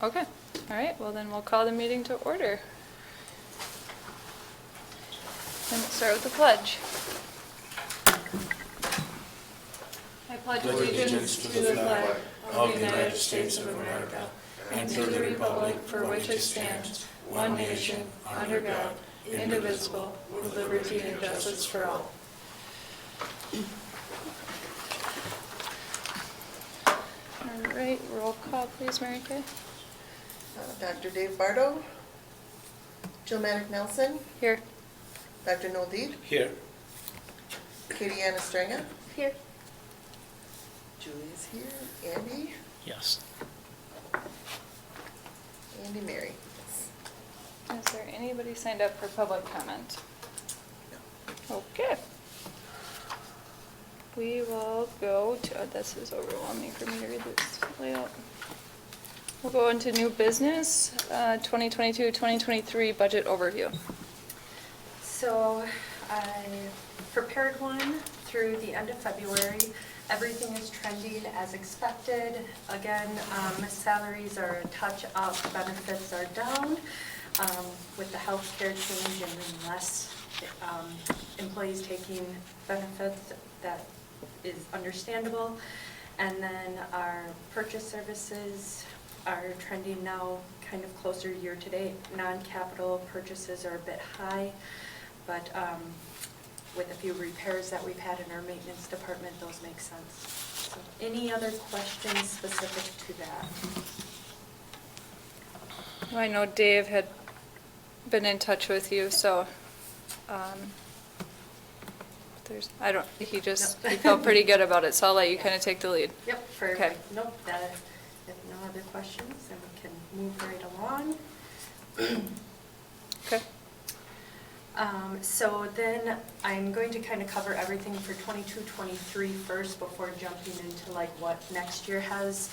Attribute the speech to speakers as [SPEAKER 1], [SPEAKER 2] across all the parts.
[SPEAKER 1] Okay, all right, well then we'll call the meeting to order. And we'll start with the pledge. I pledge allegiance to the flag of the United States of America and to the republic for which it stands, one nation, under God, indivisible, with liberty and justice for all. All right, roll call please, Mary Kay.
[SPEAKER 2] Dr. Dave Bardo, Jill Maddock Nelson,
[SPEAKER 1] Here.
[SPEAKER 2] Dr. Noel Deed,
[SPEAKER 3] Here.
[SPEAKER 2] Katie Anna Stringa,
[SPEAKER 1] Here.
[SPEAKER 2] Julie's here, Andy,
[SPEAKER 3] Yes.
[SPEAKER 2] Andy Mary.
[SPEAKER 1] Is there anybody signed up for public comment? Okay. We will go to, this is overwhelming for me to read this layout. We'll go into new business, 2022-2023 budget overview.
[SPEAKER 4] So I prepared one through the end of February. Everything is trending as expected. Again, salaries are a touch up, benefits are down. With the healthcare change and less employees taking benefits, that is understandable. And then our purchase services are trending now kind of closer year to date. Non-capital purchases are a bit high, but with a few repairs that we've had in our maintenance department, those make sense. So any other questions specific to that?
[SPEAKER 1] Well, I know Dave had been in touch with you, so he felt pretty good about it, so I'll let you kind of take the lead.
[SPEAKER 4] Yep,
[SPEAKER 1] Okay.
[SPEAKER 4] Nope, if no other questions, then we can move right along.
[SPEAKER 1] Okay.
[SPEAKER 4] So then I'm going to kind of cover everything for 22-23 first before jumping into like what next year has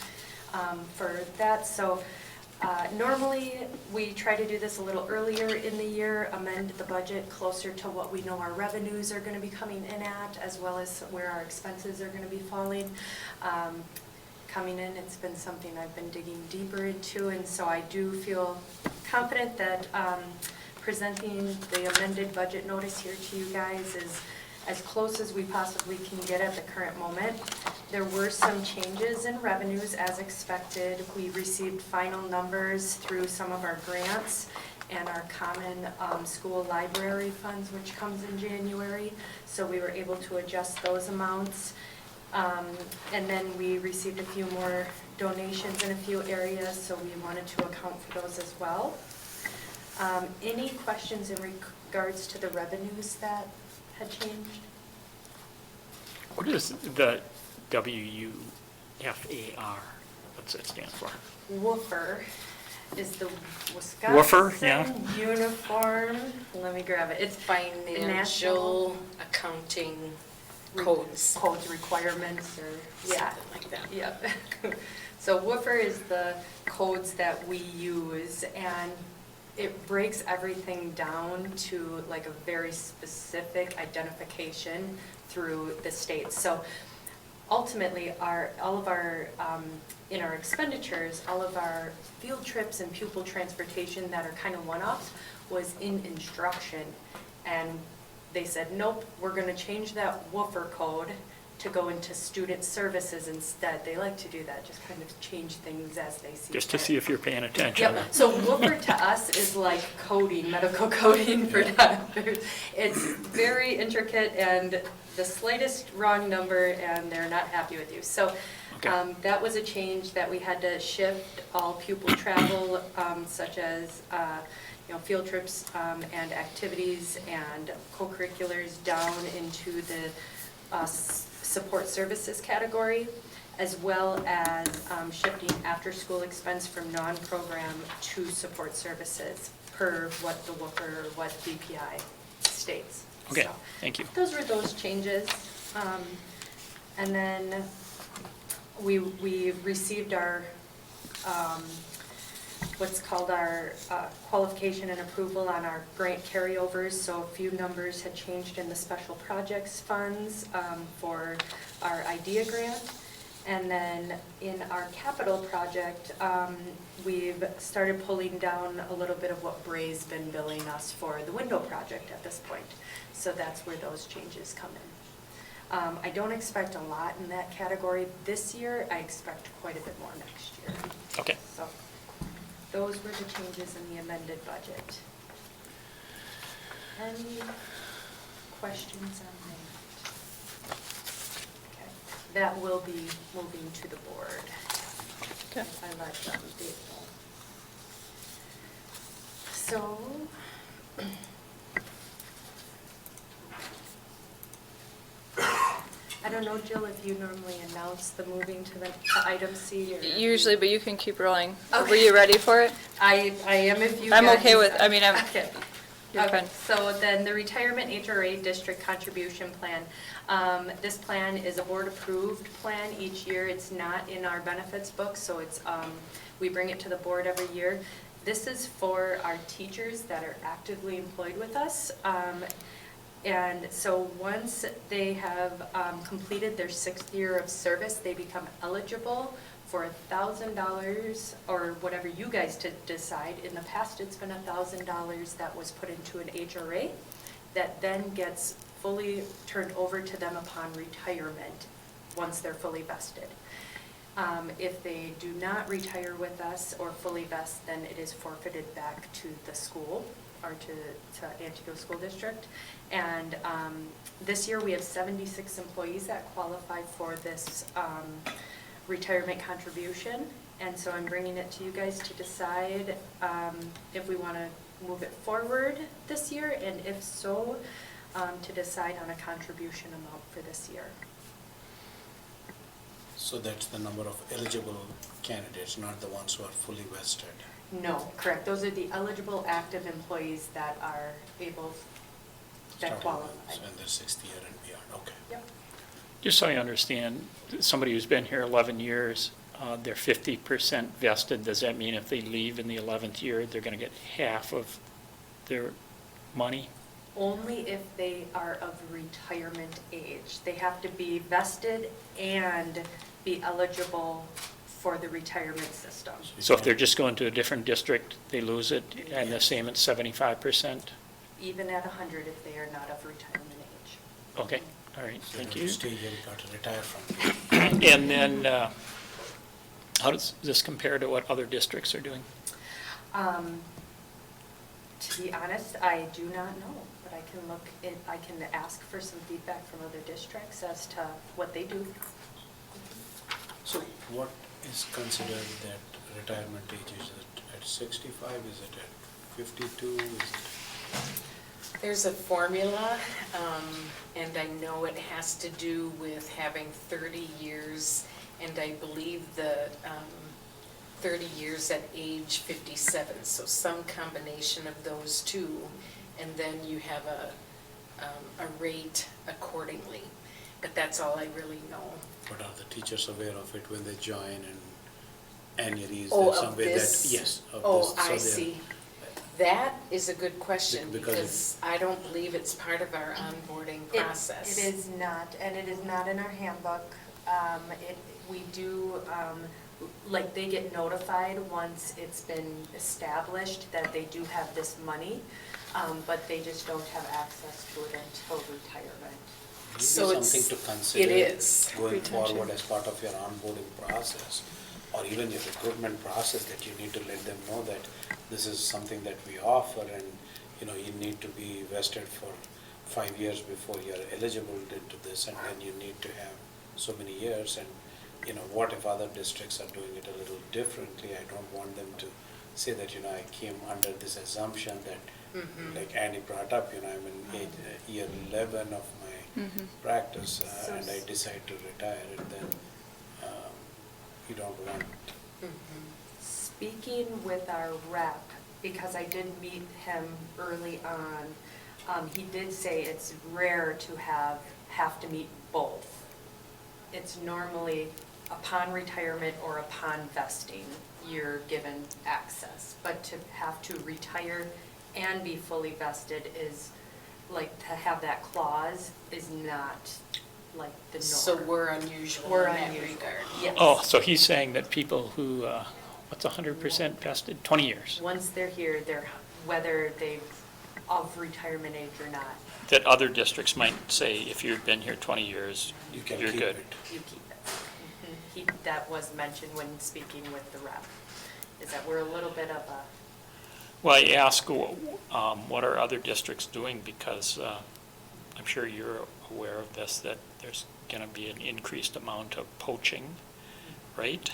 [SPEAKER 4] for that. So normally we try to do this a little earlier in the year, amend the budget closer to what we know our revenues are going to be coming in at, as well as where our expenses are going to be falling. Coming in, it's been something I've been digging deeper into, and so I do feel confident that presenting the amended budget notice here to you guys is as close as we possibly can get at the current moment. There were some changes in revenues as expected. We received final numbers through some of our grants and our common school library funds, which comes in January. So we were able to adjust those amounts. And then we received a few more donations in a few areas, so we wanted to account for those as well. Any questions in regards to the revenues that had changed?
[SPEAKER 3] What is the WUFAR? What's it stand for?
[SPEAKER 4] WUFR is the Wisconsin
[SPEAKER 3] WUFR, yeah.
[SPEAKER 4] Uniform, let me grab it, it's
[SPEAKER 5] Financial
[SPEAKER 4] national
[SPEAKER 5] accounting codes.
[SPEAKER 4] codes requirements, or, yeah.
[SPEAKER 5] Something like that.
[SPEAKER 4] Yep. So WUFR is the codes that we use, and it breaks everything down to like a very specific identification through the state. So ultimately, all of our, in our expenditures, all of our field trips and pupil transportation that are kind of one-offs was in instruction. And they said, nope, we're going to change that WUFR code to go into student services instead. They like to do that, just kind of change things as they see
[SPEAKER 3] Just to
[SPEAKER 4] fit.
[SPEAKER 3] see if you're paying attention.
[SPEAKER 4] Yep, so WUFR to us is like coding, medical coding for doctors. It's very intricate, and the slightest wrong number and they're not happy with you. So
[SPEAKER 3] Okay.
[SPEAKER 4] that was a change that we had to shift all pupil travel, such as field trips and activities and co-curriculars down into the support services category, as well as shifting after-school expense from non-program to support services per what the WUFR or what BPI states.
[SPEAKER 3] Okay,
[SPEAKER 4] So
[SPEAKER 3] thank you.
[SPEAKER 4] those were those changes. And then we received our what's called our qualification and approval on our grant carryovers. So a few numbers had changed in the special projects funds for our IDEA grant. And then in our capital project, we've started pulling down a little bit of what Bray's been billing us for the window project at this point. So that's where those changes come in. I don't expect a lot in that category this year. I expect quite a bit more next year.
[SPEAKER 3] Okay. So
[SPEAKER 4] Those were the changes in the amended budget. Any questions on that? Okay, that will be moving to the board.
[SPEAKER 1] Okay.
[SPEAKER 4] If I let Dave know. So, I don't know, Jill, if you normally announce the moving to item C or?
[SPEAKER 1] Usually, but you can keep rolling.
[SPEAKER 4] Okay.
[SPEAKER 1] Were you ready for it?
[SPEAKER 4] I am if you
[SPEAKER 1] I'm
[SPEAKER 4] guys-
[SPEAKER 1] okay with, I mean, I'm,
[SPEAKER 4] Okay.
[SPEAKER 1] you're
[SPEAKER 4] Okay,
[SPEAKER 1] fine.
[SPEAKER 4] so then the retirement HRA district contribution plan. This plan is a board-approved plan each year. It's not in our benefits book, so it's, we bring it to the board every year. This is for our teachers that are actively employed with us. And so once they have completed their 6th year of service, they become eligible for $1,000 or whatever you guys decide. In the past, it's been $1,000 that was put into an HRA that then gets fully turned over to them upon retirement, once they're fully vested. If they do not retire with us or fully vest, then it is forfeited back to the school or to Antigo School District. And this year, we have 76 employees that qualify for this retirement contribution. And so I'm bringing it to you guys to decide if we want to move it forward this year, and if so, to decide on a contribution amount for this year.
[SPEAKER 6] So that's the number of eligible candidates, not the ones who are fully vested.
[SPEAKER 4] No, correct. Those are the eligible active employees that are able, that
[SPEAKER 6] Starting
[SPEAKER 4] qualify.
[SPEAKER 6] in their 6th year and beyond, okay.
[SPEAKER 4] Yep.
[SPEAKER 3] just so you understand, somebody who's been here 11 years, they're 50% vested. Does that mean if they leave in the 11th year, they're going to get half of their money?
[SPEAKER 4] Only if they are of retirement age. They have to be vested and be eligible for the retirement system.
[SPEAKER 3] So if they're just going to a different district, they lose it, and the same at 75%?
[SPEAKER 4] Even at 100 if they are not of retirement age.
[SPEAKER 3] Okay, all right,
[SPEAKER 6] So
[SPEAKER 3] thank
[SPEAKER 6] to
[SPEAKER 3] you.
[SPEAKER 6] stay here, you got to retire from.
[SPEAKER 3] And then, how does this compare to what other districts are doing?
[SPEAKER 4] To be honest, I do not know, but I can look, I can ask for some feedback from other districts as to what they do.
[SPEAKER 6] So what is considered that retirement age? Is it at 65? Is it at 52? Is it?
[SPEAKER 5] There's a formula, and I know it has to do with having 30 years, and I believe the 30 years at age 57, so some combination of those two, and then you have a rate accordingly. But that's all I really know.
[SPEAKER 6] But are the teachers aware of it when they join, and annually is
[SPEAKER 5] Oh,
[SPEAKER 6] there
[SPEAKER 5] of
[SPEAKER 6] some way that?
[SPEAKER 5] this?
[SPEAKER 6] Yes, of
[SPEAKER 5] Oh,
[SPEAKER 6] this. So
[SPEAKER 5] I
[SPEAKER 6] they're-
[SPEAKER 5] see. That is a good question,
[SPEAKER 6] Because
[SPEAKER 5] because I don't believe it's part of our onboarding process.
[SPEAKER 4] It is not, and it is not in our handbook. We do, like, they get notified once it's been established that they do have this money, but they just don't have access to it until retirement.
[SPEAKER 6] Maybe
[SPEAKER 5] So it's-
[SPEAKER 6] something to consider.
[SPEAKER 5] it is.
[SPEAKER 6] Going
[SPEAKER 1] Retention.
[SPEAKER 6] forward as part of your onboarding process, or even your recruitment process, that you need to let them know that this is something that we offer, and, you need to be vested for 5 years before you're eligible into this, and then you need to have so many years, and, what if other districts are doing it a little differently? I don't want them to say that, I came under this assumption that, like Annie brought up, I'm in year 11 of my practice,
[SPEAKER 4] So
[SPEAKER 6] and I decide to retire, and then you don't want.
[SPEAKER 4] Speaking with our rep, because I did meet him early on, he did say it's rare to have to meet both. It's normally upon retirement or upon vesting, you're given access. But to have to retire and be fully vested is, like, to have that clause is not like the norm.
[SPEAKER 5] So we're unusual
[SPEAKER 4] We're
[SPEAKER 5] in that
[SPEAKER 4] unusual.
[SPEAKER 5] regard.
[SPEAKER 4] Yes.
[SPEAKER 3] Oh, so he's saying that people who, what's 100% vested? 20 years?
[SPEAKER 4] Once they're here, whether they've of retirement age or not,
[SPEAKER 3] That other districts might say, if you've been here 20 years,
[SPEAKER 6] You can
[SPEAKER 3] you're
[SPEAKER 6] keep
[SPEAKER 3] good.
[SPEAKER 6] it.
[SPEAKER 4] you keep it. That was mentioned when speaking with the rep, is that we're a little bit of a,
[SPEAKER 3] Well, I ask, what are other districts doing? Because I'm sure you're aware of this, that there's going to be an increased amount of poaching, right?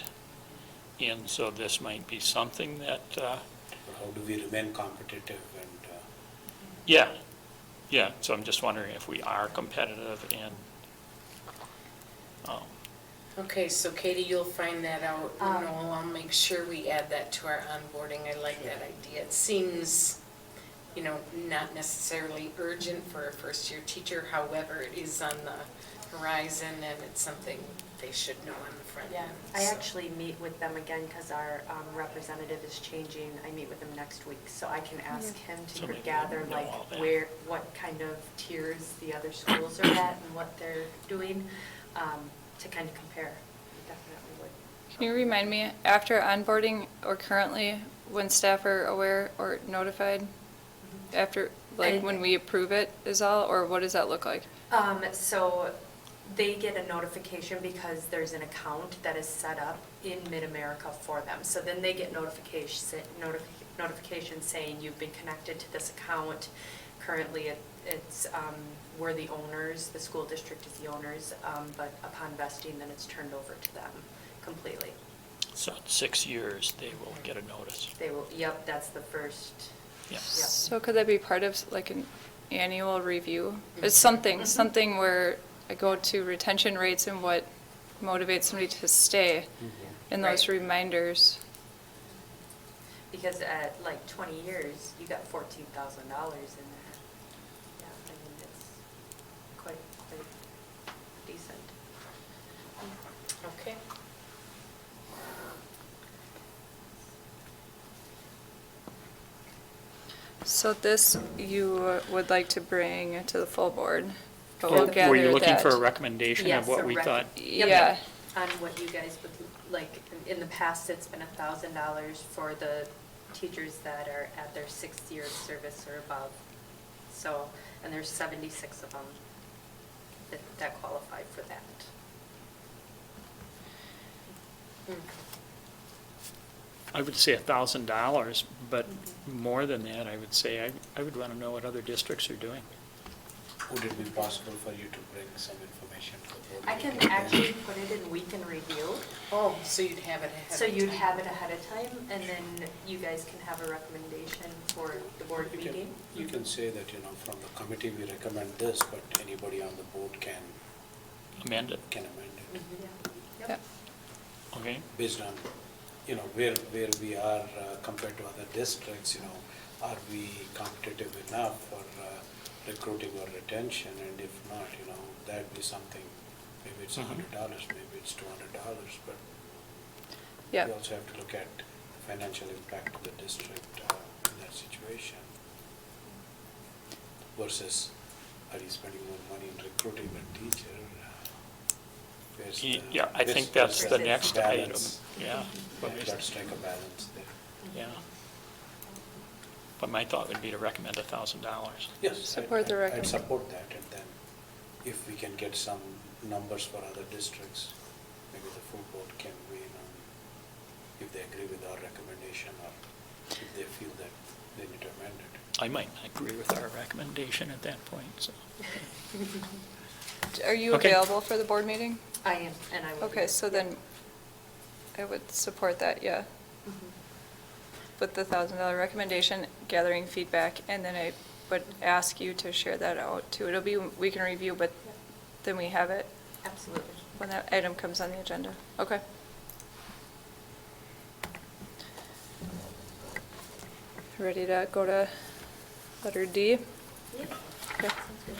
[SPEAKER 3] And so this might be something that,
[SPEAKER 6] But how do we remain competitive and,
[SPEAKER 3] yeah, so I'm just wondering if we are competitive and,
[SPEAKER 5] Okay, so Katie, you'll find that out.
[SPEAKER 4] Um,
[SPEAKER 5] Noel, I'll make sure we add that to our onboarding. I like that idea. It seems, not necessarily urgent for a first-year teacher. However, it is on the horizon and it's something they should know on the front
[SPEAKER 4] yeah.
[SPEAKER 5] end.
[SPEAKER 4] I
[SPEAKER 5] so.
[SPEAKER 4] actually meet with them again because our representative is changing. I meet with him next week, so I can ask him
[SPEAKER 3] So
[SPEAKER 4] to
[SPEAKER 3] maybe
[SPEAKER 4] gather
[SPEAKER 3] we'll know
[SPEAKER 4] like
[SPEAKER 3] all that.
[SPEAKER 4] what kind of tiers the other schools are at and what they're doing, to kind of compare. Definitely would.
[SPEAKER 1] Can you remind me, after onboarding or currently, when staff are aware or notified? After, like, when we approve it is all, or what does that look like?
[SPEAKER 4] So they get a notification because there's an account that is set up in Mid-America for them. So then they get notification saying you've been connected to this account. Currently, it's, we're the owners, the school district is the owners, but upon vesting, then it's turned over to them completely.
[SPEAKER 3] so in 6 years, they will get a notice.
[SPEAKER 4] They will, yep, that's the first,
[SPEAKER 3] Yeah.
[SPEAKER 4] yep.
[SPEAKER 1] So could that be part of like an annual review? It's
[SPEAKER 4] Mm-hmm.
[SPEAKER 1] something where I go to retention rates and what motivates somebody to stay and those
[SPEAKER 4] Right.
[SPEAKER 1] reminders.
[SPEAKER 4] Because at like 20 years, you got $14,000 in there. Yeah, I mean, it's quite decent.
[SPEAKER 5] Okay.
[SPEAKER 1] So this you would like to bring to the full board, but we'll
[SPEAKER 3] Were
[SPEAKER 1] gather
[SPEAKER 3] you looking for a
[SPEAKER 1] that.
[SPEAKER 3] recommendation
[SPEAKER 4] Yes,
[SPEAKER 3] of what
[SPEAKER 4] a
[SPEAKER 3] we
[SPEAKER 4] rec-
[SPEAKER 3] thought?
[SPEAKER 4] Yep.
[SPEAKER 1] Yeah,
[SPEAKER 4] On what you guys would, like, in the past, it's been $1,000 for the teachers that are at their 6th year of service or above. So, and there's 76 of them that qualify for that.
[SPEAKER 3] I would say $1,000, but more than that, I would say, I would want to know what other districts are doing.
[SPEAKER 6] would it be possible for you to bring some information to the board?
[SPEAKER 4] I can
[SPEAKER 6] meeting?
[SPEAKER 4] actually put it in week in review.
[SPEAKER 5] Oh, so you'd have it ahead of
[SPEAKER 4] So you'd
[SPEAKER 5] time.
[SPEAKER 4] have it ahead of time, and then you guys can have a recommendation for the board
[SPEAKER 6] You
[SPEAKER 4] meeting.
[SPEAKER 6] can, you can say that, from the committee, we recommend this, but anybody on the board can
[SPEAKER 3] Amend it,
[SPEAKER 6] amend it.
[SPEAKER 4] Yeah.
[SPEAKER 1] Yep.
[SPEAKER 3] okay?
[SPEAKER 6] Based on, where we are compared to other districts, are we competitive enough for recruiting or retention? And if not, that'd be something, maybe it's $100, maybe it's $200, but
[SPEAKER 1] Yep.
[SPEAKER 6] we also have to look at the financial impact of the district in that situation versus are you spending more money in recruiting a teacher? Where's the-
[SPEAKER 3] Yeah, I
[SPEAKER 6] where's-
[SPEAKER 3] think that's
[SPEAKER 6] where's
[SPEAKER 3] the
[SPEAKER 6] the
[SPEAKER 3] next item,
[SPEAKER 6] balance?
[SPEAKER 3] yeah.
[SPEAKER 6] Yeah, try to strike a balance there.
[SPEAKER 3] Yeah. But my thought would be to recommend $1,000.
[SPEAKER 6] Yes.
[SPEAKER 1] Support the
[SPEAKER 6] I'd
[SPEAKER 1] recommend-
[SPEAKER 6] support that, and then if we can get some numbers for other districts, maybe the full board can weigh in on if they agree with our recommendation or if they feel that they need to amend it.
[SPEAKER 3] I might not agree with our recommendation at that point, so.
[SPEAKER 1] Are you
[SPEAKER 3] Okay.
[SPEAKER 1] available for the board meeting?
[SPEAKER 4] I am, and I will.
[SPEAKER 1] Okay, so then I would support that, yeah,
[SPEAKER 4] Mhm.
[SPEAKER 1] with the $1,000 recommendation, gathering feedback, and then I would ask you to share that out too. It'll be, we can review, but then we have it
[SPEAKER 4] Absolutely.
[SPEAKER 1] when that item comes on the agenda. Okay. Ready to go to letter D?
[SPEAKER 4] Yep.
[SPEAKER 1] Okay.
[SPEAKER 4] Sounds good.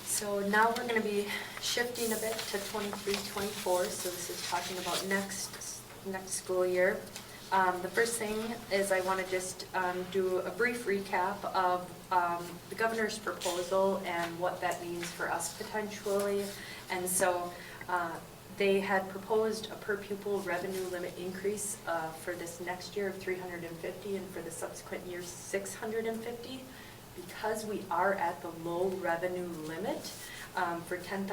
[SPEAKER 4] So now we're going to be shifting a bit to 23-24, so this is talking about next school year. The first thing is I want to just do a brief recap of the governor's proposal and what that means for us potentially. And so they had proposed a per pupil revenue limit increase for this next year of $350 and for the subsequent years $650. Because we are at the low revenue limit, for $10,000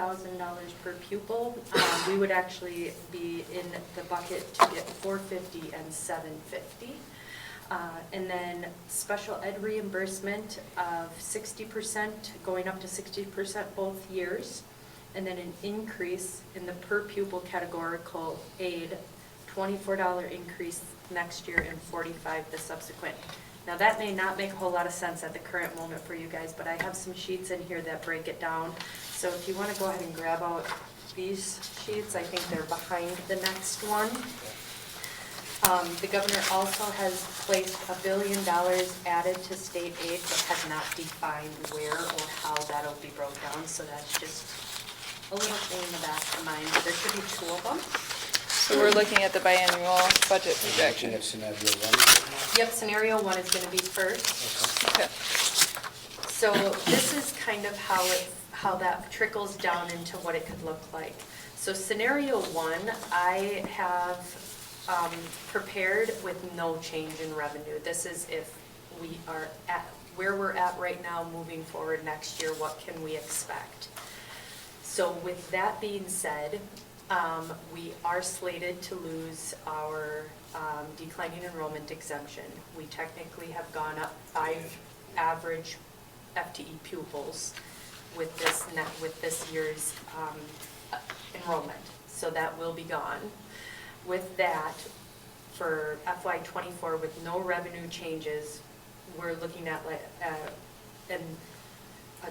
[SPEAKER 4] per pupil, we would actually be in the bucket to get $450 and $750. And then special ed reimbursement of 60%, going up to 60% both years. And then an increase in the per pupil categorical aid, $24 increase next year and $45 the subsequent. Now that may not make a whole lot of sense at the current moment for you guys, but I have some sheets in here that break it down. So if you want to go ahead and grab out these sheets, I think they're behind the next one. The governor also has placed $1 billion added to state aid, but has not defined where or how that'll be broke down. So that's just a little thing in the back of mind. There should be 2 of them.
[SPEAKER 1] So we're looking at the biannual budget
[SPEAKER 6] Looking
[SPEAKER 1] projection.
[SPEAKER 6] at scenario 1.
[SPEAKER 4] Yep, scenario 1 is going to be first.
[SPEAKER 1] Okay.
[SPEAKER 4] So this is kind of how that trickles down into what it could look like. So scenario 1, I have prepared with no change in revenue. This is if we are at where we're at right now, moving forward next year, what can we expect? So with that being said, we are slated to lose our declining enrollment exemption. We technically have gone up 5 average FTE pupils with this year's enrollment. So that will be gone. With that, for FY24 with no revenue changes, we're looking at like a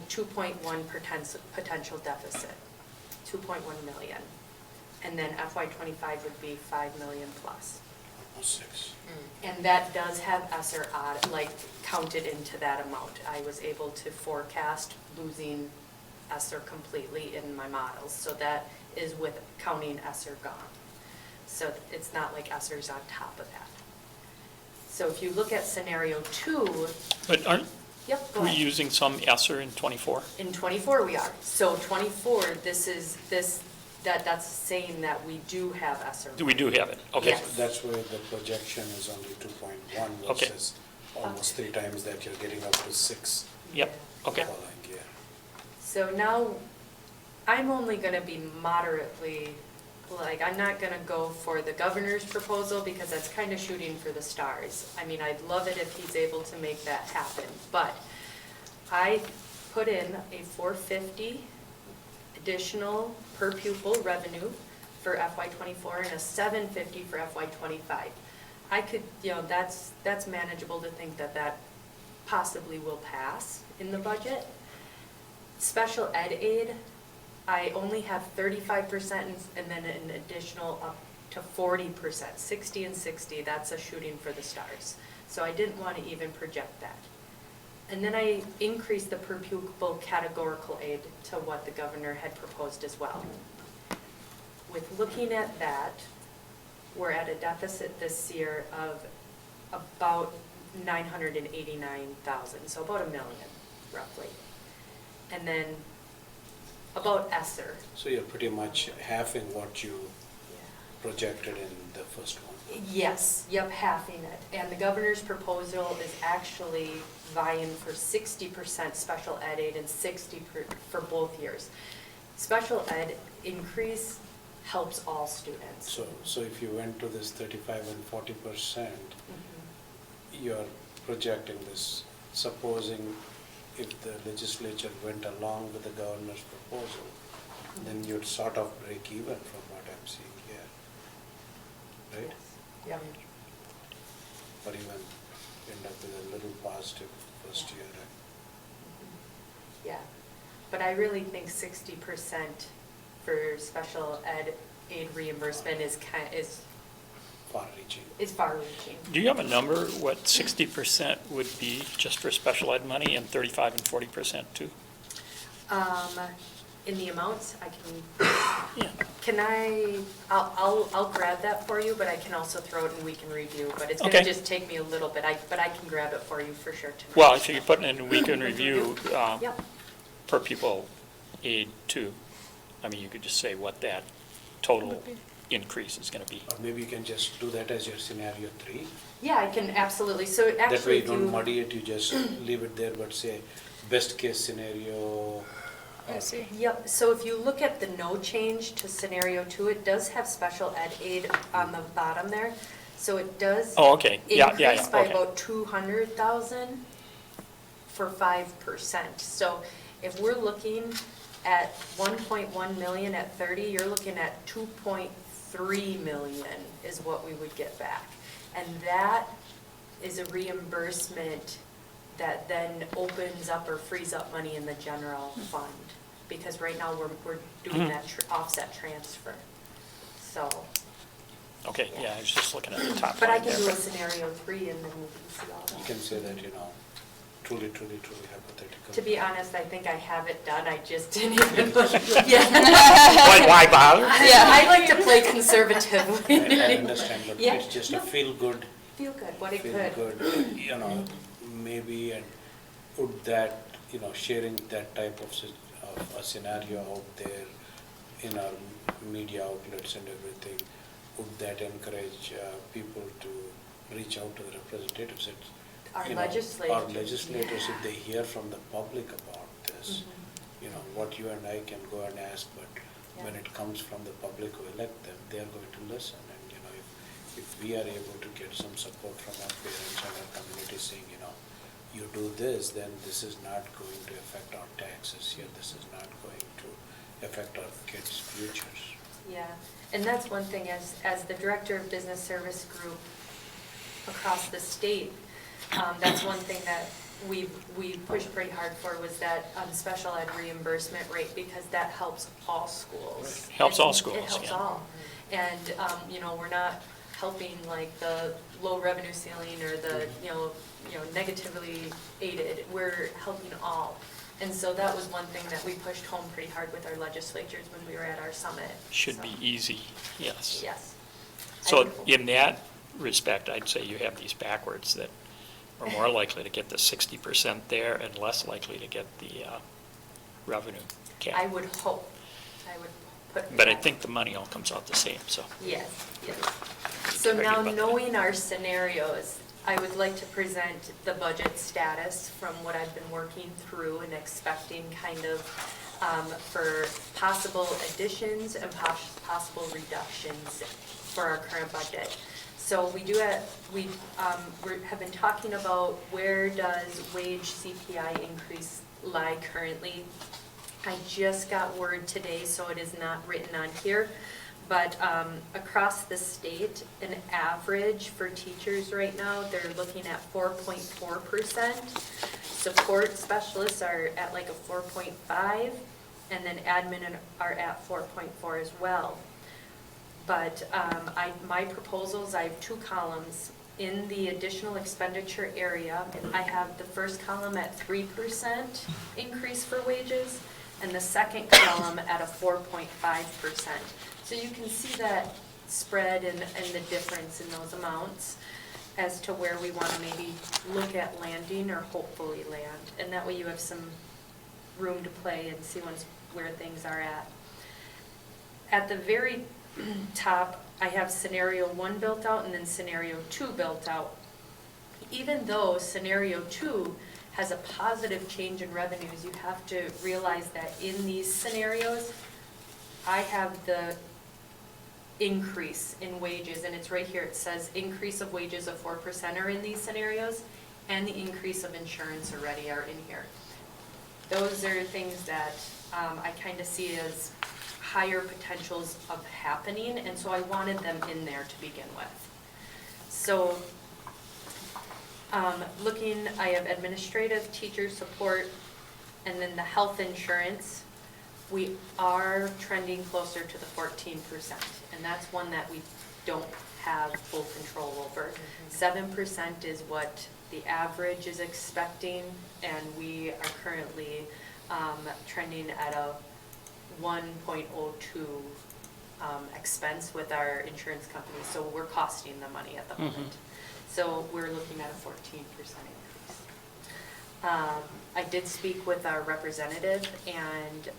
[SPEAKER 4] 2.1 potential deficit, 2.1 million. And then FY25 would be 5 million plus.
[SPEAKER 6] Almost 6.
[SPEAKER 4] And that does have ESSER counted into that amount. I was able to forecast losing ESSER completely in my models. So that is with counting ESSER gone. So it's not like ESSER's on top of that. So if you look at scenario 2,
[SPEAKER 3] But aren't
[SPEAKER 4] yep, go
[SPEAKER 3] we
[SPEAKER 4] ahead.
[SPEAKER 3] using some ESSER in '24?
[SPEAKER 4] In 24 we are. So 24, that's saying that we do have ESSER.
[SPEAKER 3] We do have it, okay.
[SPEAKER 4] Yes.
[SPEAKER 6] That's where the projection is only 2.1
[SPEAKER 3] Okay.
[SPEAKER 6] versus almost 3 times that you're getting up to 6
[SPEAKER 3] Yep, okay.
[SPEAKER 6] following year.
[SPEAKER 4] So now, I'm only gonna be moderately, I'm not gonna go for the governor's proposal because that's kind of shooting for the stars. I mean, I'd love it if he's able to make that happen, but I put in a 450 additional per pupil revenue for FY24 and a 750 for FY25. I could, that's manageable to think that possibly will pass in the budget. Special ed aid, I only have 35% and then an additional up to 40%, 60 and 60, that's a shooting for the stars. So I didn't want to even project that. And then I increased the per pupil categorical aid to what the governor had proposed as well. With looking at that, we're at a deficit this year of about 989,000, so about $1 million roughly. And then about ESSER.
[SPEAKER 6] So you're pretty much halving what you projected in the first one.
[SPEAKER 4] Yes, yep, halving it. And the governor's proposal is actually vying for 60% special ed aid and 60% for both years. Special ed increase helps all students.
[SPEAKER 6] So if you went to this 35 and 40%, you're projecting this, supposing if the legislature went along with the governor's proposal, then you'd sort of break even from what I'm seeing here, right?
[SPEAKER 4] Yep.
[SPEAKER 6] Or even end up with a little positive first year.
[SPEAKER 4] Yeah, but I really think 60% for special ed aid reimbursement is
[SPEAKER 6] Far-reaching.
[SPEAKER 4] far-reaching.
[SPEAKER 3] Do you have a number, what 60% would be just for special ed money and 35 and 40% too?
[SPEAKER 4] in the amounts, I
[SPEAKER 3] Yeah.
[SPEAKER 4] I'll grab that for you, but I can also throw it and we can review, but it's
[SPEAKER 3] Okay.
[SPEAKER 4] gonna just take me a little bit, but I can grab it for you for sure tonight.
[SPEAKER 3] Well, if you're putting in a weekend review,
[SPEAKER 4] Yep,
[SPEAKER 3] per pupil aid too, I mean, you could just say what that total
[SPEAKER 1] Would be.
[SPEAKER 3] increase is gonna be.
[SPEAKER 6] Or maybe you can just do that as your scenario 3.
[SPEAKER 4] yeah, I can absolutely, so
[SPEAKER 6] That way
[SPEAKER 4] actually
[SPEAKER 6] you
[SPEAKER 4] if
[SPEAKER 6] don't
[SPEAKER 4] you,
[SPEAKER 6] muddy it, you just leave it there, but say, best case scenario.
[SPEAKER 1] I see.
[SPEAKER 4] yep, so if you look at the no change to scenario 2, it does have special ed aid on the bottom there, so it does
[SPEAKER 3] Oh, okay, yeah,
[SPEAKER 4] increase by
[SPEAKER 3] okay.
[SPEAKER 4] about 200,000 for 5%. So if we're looking at 1.1 million at 30, you're looking at 2.3 million is what we would get back. And that is a reimbursement that then opens up or frees up money in the general fund. Because right now, we're doing
[SPEAKER 3] Mhm.
[SPEAKER 4] that offset transfer. So,
[SPEAKER 3] Okay, yeah, I was just looking at the top
[SPEAKER 4] but I
[SPEAKER 3] line
[SPEAKER 4] can
[SPEAKER 3] there.
[SPEAKER 4] do a scenario 3 and then we can see all
[SPEAKER 6] You
[SPEAKER 4] that.
[SPEAKER 6] can say that, truly hypothetical.
[SPEAKER 4] To be honest, I think I have it done, I just didn't even look. Yeah.
[SPEAKER 3] Why bother?
[SPEAKER 4] Yeah, I like to play conservatively.
[SPEAKER 6] I understand, but
[SPEAKER 4] Yeah,
[SPEAKER 6] it's just a
[SPEAKER 4] no.
[SPEAKER 6] feel-good,
[SPEAKER 4] Feel good, what it
[SPEAKER 6] feel
[SPEAKER 4] could.
[SPEAKER 6] good, maybe, and put that, sharing that type of a scenario out there in our media outlets and everything, would that encourage people to reach out to the representatives?
[SPEAKER 4] Our
[SPEAKER 6] Our
[SPEAKER 4] legislators.
[SPEAKER 6] legislators,
[SPEAKER 4] Yeah.
[SPEAKER 6] if they hear from the public about this, what you and I can go and ask, but when
[SPEAKER 4] Yeah.
[SPEAKER 6] it comes from the public who elect them, they are going to listen. And, if we are able to get some support from our parents and our community saying, you do this, then this is not going to affect our taxes here, this is not going to affect our kids' futures.
[SPEAKER 4] Yeah, and that's one thing, as the Director of Business Service Group across the state, that's one thing that we pushed pretty hard for was that special ed reimbursement rate, because that helps all schools.
[SPEAKER 3] Helps all
[SPEAKER 4] It
[SPEAKER 3] schools,
[SPEAKER 4] helps
[SPEAKER 3] yeah.
[SPEAKER 4] all. And, we're not helping like the low revenue ceiling or the, negatively aided, we're helping all. And so that was one thing that we pushed home pretty hard with our legislatures when we were at our summit.
[SPEAKER 3] Should
[SPEAKER 4] So,
[SPEAKER 3] be easy, yes.
[SPEAKER 4] Yes. I
[SPEAKER 3] So
[SPEAKER 4] would hope.
[SPEAKER 3] in that respect, I'd say you have these backwards, that we're more likely to get the 60% there and less likely to get the revenue cap.
[SPEAKER 4] I would hope, I would put.
[SPEAKER 3] But I
[SPEAKER 4] that.
[SPEAKER 3] think the money all comes out the same, so.
[SPEAKER 4] Yes, yes. So
[SPEAKER 3] Argue
[SPEAKER 4] now,
[SPEAKER 3] about that.
[SPEAKER 4] knowing our scenarios, I would like to present the budget status from what I've been working through and expecting kind of for possible additions and possible reductions for our current budget. So we have been talking about where does wage CPI increase lie currently. I just got word today, so it is not written on here, but across the state, an average for teachers right now, they're looking at 4.4%. Support specialists are at like a 4.5, and then admin are at 4.4 as well. But my proposals, I have 2 columns. In the additional expenditure area, I have the first column at 3% increase for wages, and the second column at a 4.5%. So you can see that spread and the difference in those amounts as to where we want to maybe look at landing or hopefully land. And that way you have some room to play and see where things are at. At the very top, I have scenario 1 built out and then scenario 2 built out. Even though scenario 2 has a positive change in revenues, you have to realize that in these scenarios, I have the increase in wages, and it's right here, it says increase of wages of 4% are in these scenarios, and the increase of insurance already are in here. Those are things that I kind of see as higher potentials of happening, and so I wanted them in there to begin with. So looking, I have administrative, teacher support, and then the health insurance. We are trending closer to the 14%, and that's one that we don't have full control over. 7% is what the average is expecting, and we are currently trending at a 1.02 expense with our insurance company, so we're costing the money at the moment. So we're looking at a 14% increase. I did speak with our representative, and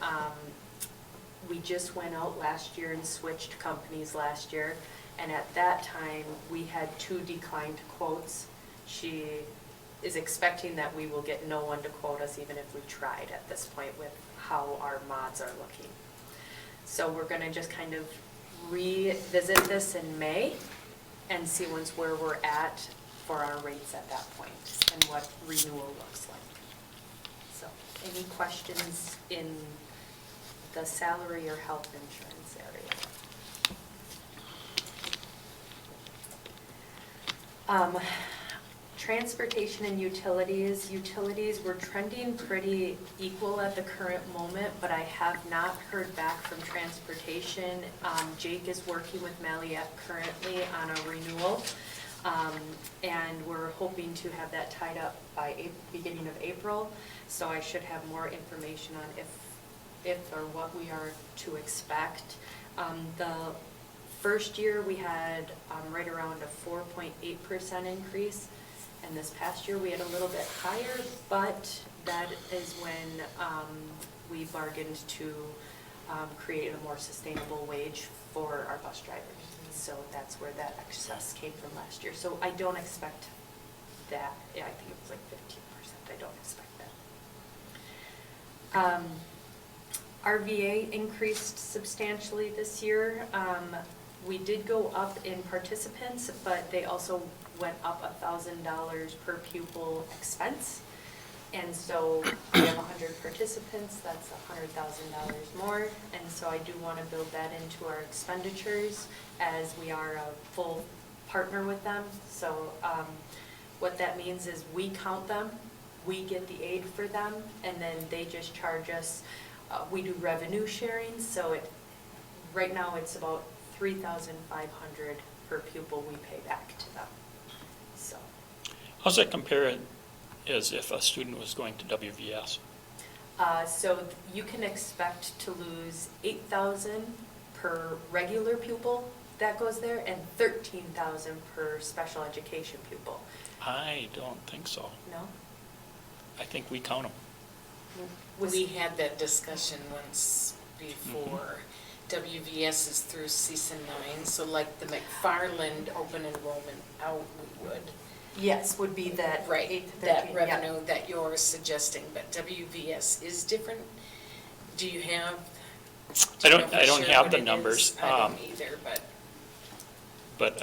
[SPEAKER 4] we just went out last year and switched companies last year, and at that time, we had 2 declined quotes. She is expecting that we will get no one to quote us, even if we tried at this point with how our mods are looking. So we're gonna just kind of revisit this in May and see where we're at for our rates at that point and what renewal looks like. So, any questions in the salary or health insurance area? Transportation and utilities. Utilities, we're trending pretty equal at the current moment, but I have not heard back from transportation. Jake is working with Maliette currently on a renewal, and we're hoping to have that tied up by beginning of April. So I should have more information on if or what we are to expect. The first year we had right around a 4.8% increase. And this past year, we had a little bit higher, but that is when we bargained to create a more sustainable wage for our bus drivers. So that's where that excess came from last year. So I don't expect that. Yeah, I think it was like 15%. I don't expect that. RVA increased substantially this year. We did go up in participants, but they also went up $1,000 per pupil expense. And so we have 100 participants, that's $100,000 more. And so I do want to build that into our expenditures as we are a full partner with them. So what that means is we count them, we get the aid for them, and then they just charge us. We do revenue sharing, so right now it's about $3,500 per pupil we pay back to them. So.
[SPEAKER 3] How's that compare as if a student was going to WVS?
[SPEAKER 4] So you can expect to lose $8,000 per regular pupil that goes there and $13,000 per special education pupil.
[SPEAKER 3] I don't think so.
[SPEAKER 4] No?
[SPEAKER 3] I think we count them.
[SPEAKER 5] We had that discussion once before. WVS is through CESA 9, so like the McFarland open enrollment out, we would.
[SPEAKER 4] Yes, would be that
[SPEAKER 5] Right,
[SPEAKER 4] 8 to 13.
[SPEAKER 5] that
[SPEAKER 4] yeah.
[SPEAKER 5] revenue that you're suggesting, but WVS is different. Do you have?
[SPEAKER 3] I don't
[SPEAKER 5] for sure
[SPEAKER 3] have
[SPEAKER 5] what
[SPEAKER 3] the
[SPEAKER 5] it
[SPEAKER 3] numbers,
[SPEAKER 5] is? I don't either, but.
[SPEAKER 3] but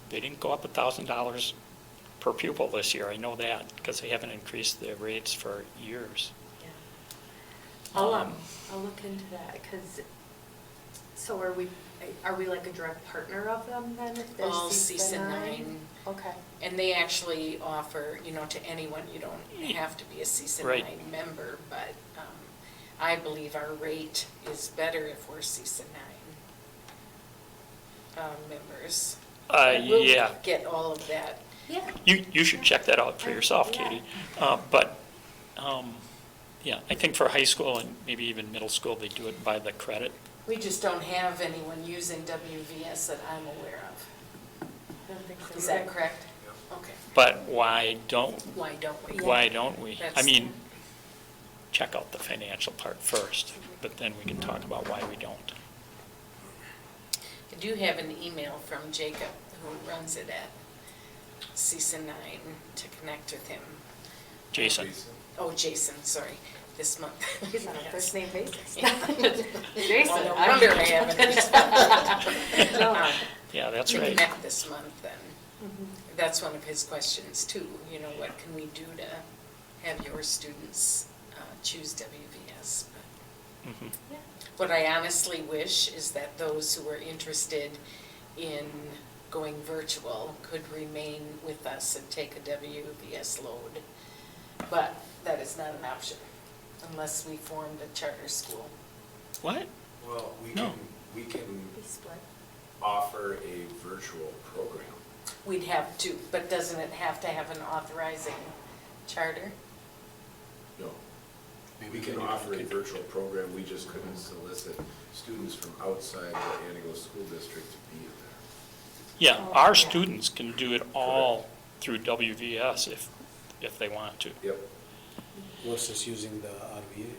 [SPEAKER 3] they didn't go up $1,000 per pupil this year. I know that because they haven't increased their rates for years.
[SPEAKER 4] Yeah. I'll look into that, because, so are we like a direct partner of them then? If there's
[SPEAKER 5] All
[SPEAKER 4] CESA
[SPEAKER 5] CESA 9.
[SPEAKER 4] Okay.
[SPEAKER 5] And they actually offer, to anyone, you don't have to be a CESA 9
[SPEAKER 3] Right.
[SPEAKER 5] member, but I believe our rate is better if we're CESA 9 members. We'll
[SPEAKER 3] Yeah,
[SPEAKER 5] get all of that.
[SPEAKER 4] Yeah.
[SPEAKER 3] you should check that out for yourself,
[SPEAKER 4] Yeah.
[SPEAKER 3] Katie. Yeah, I think for high school and maybe even middle school, they do it by the credit.
[SPEAKER 5] We just don't have anyone using WVS that I'm aware of.
[SPEAKER 4] I don't think so.
[SPEAKER 5] Is that correct? Okay.
[SPEAKER 3] But why don't
[SPEAKER 5] Why don't we?
[SPEAKER 3] Why don't we? I
[SPEAKER 5] That's-
[SPEAKER 3] mean, check out the financial part first, but then we can talk about why we don't.
[SPEAKER 5] I do have an email from Jacob, who runs it at CESA 9, to connect with him.
[SPEAKER 3] Jason?
[SPEAKER 5] Oh, Jason, sorry, this month.
[SPEAKER 4] He's on a
[SPEAKER 5] Yes.
[SPEAKER 4] first name basis.
[SPEAKER 5] Jason,
[SPEAKER 4] Jason,
[SPEAKER 5] no
[SPEAKER 4] I
[SPEAKER 5] wonder
[SPEAKER 4] don't-
[SPEAKER 5] I haven't.
[SPEAKER 4] No.
[SPEAKER 3] Yeah, that's
[SPEAKER 5] We
[SPEAKER 3] right.
[SPEAKER 5] met this month, and that's one of his questions too. What can we do to have your students choose WVS? But
[SPEAKER 3] Mhm.
[SPEAKER 4] Yeah.
[SPEAKER 5] what I honestly wish is that those who are interested in going virtual could remain with us and take a WVS load. But that is not an option unless we formed a charter school.
[SPEAKER 3] What?
[SPEAKER 7] Well,
[SPEAKER 3] No.
[SPEAKER 7] we can
[SPEAKER 4] Be split.
[SPEAKER 7] offer a virtual program.
[SPEAKER 5] We'd have to, but doesn't it have to have an authorizing charter?
[SPEAKER 7] No. We can offer a virtual program, we just couldn't solicit students from outside the Antigo School District to be in there.
[SPEAKER 3] Yeah, our students can do it all through WVS if they want to,
[SPEAKER 7] Yep.
[SPEAKER 6] Versus using the RVA.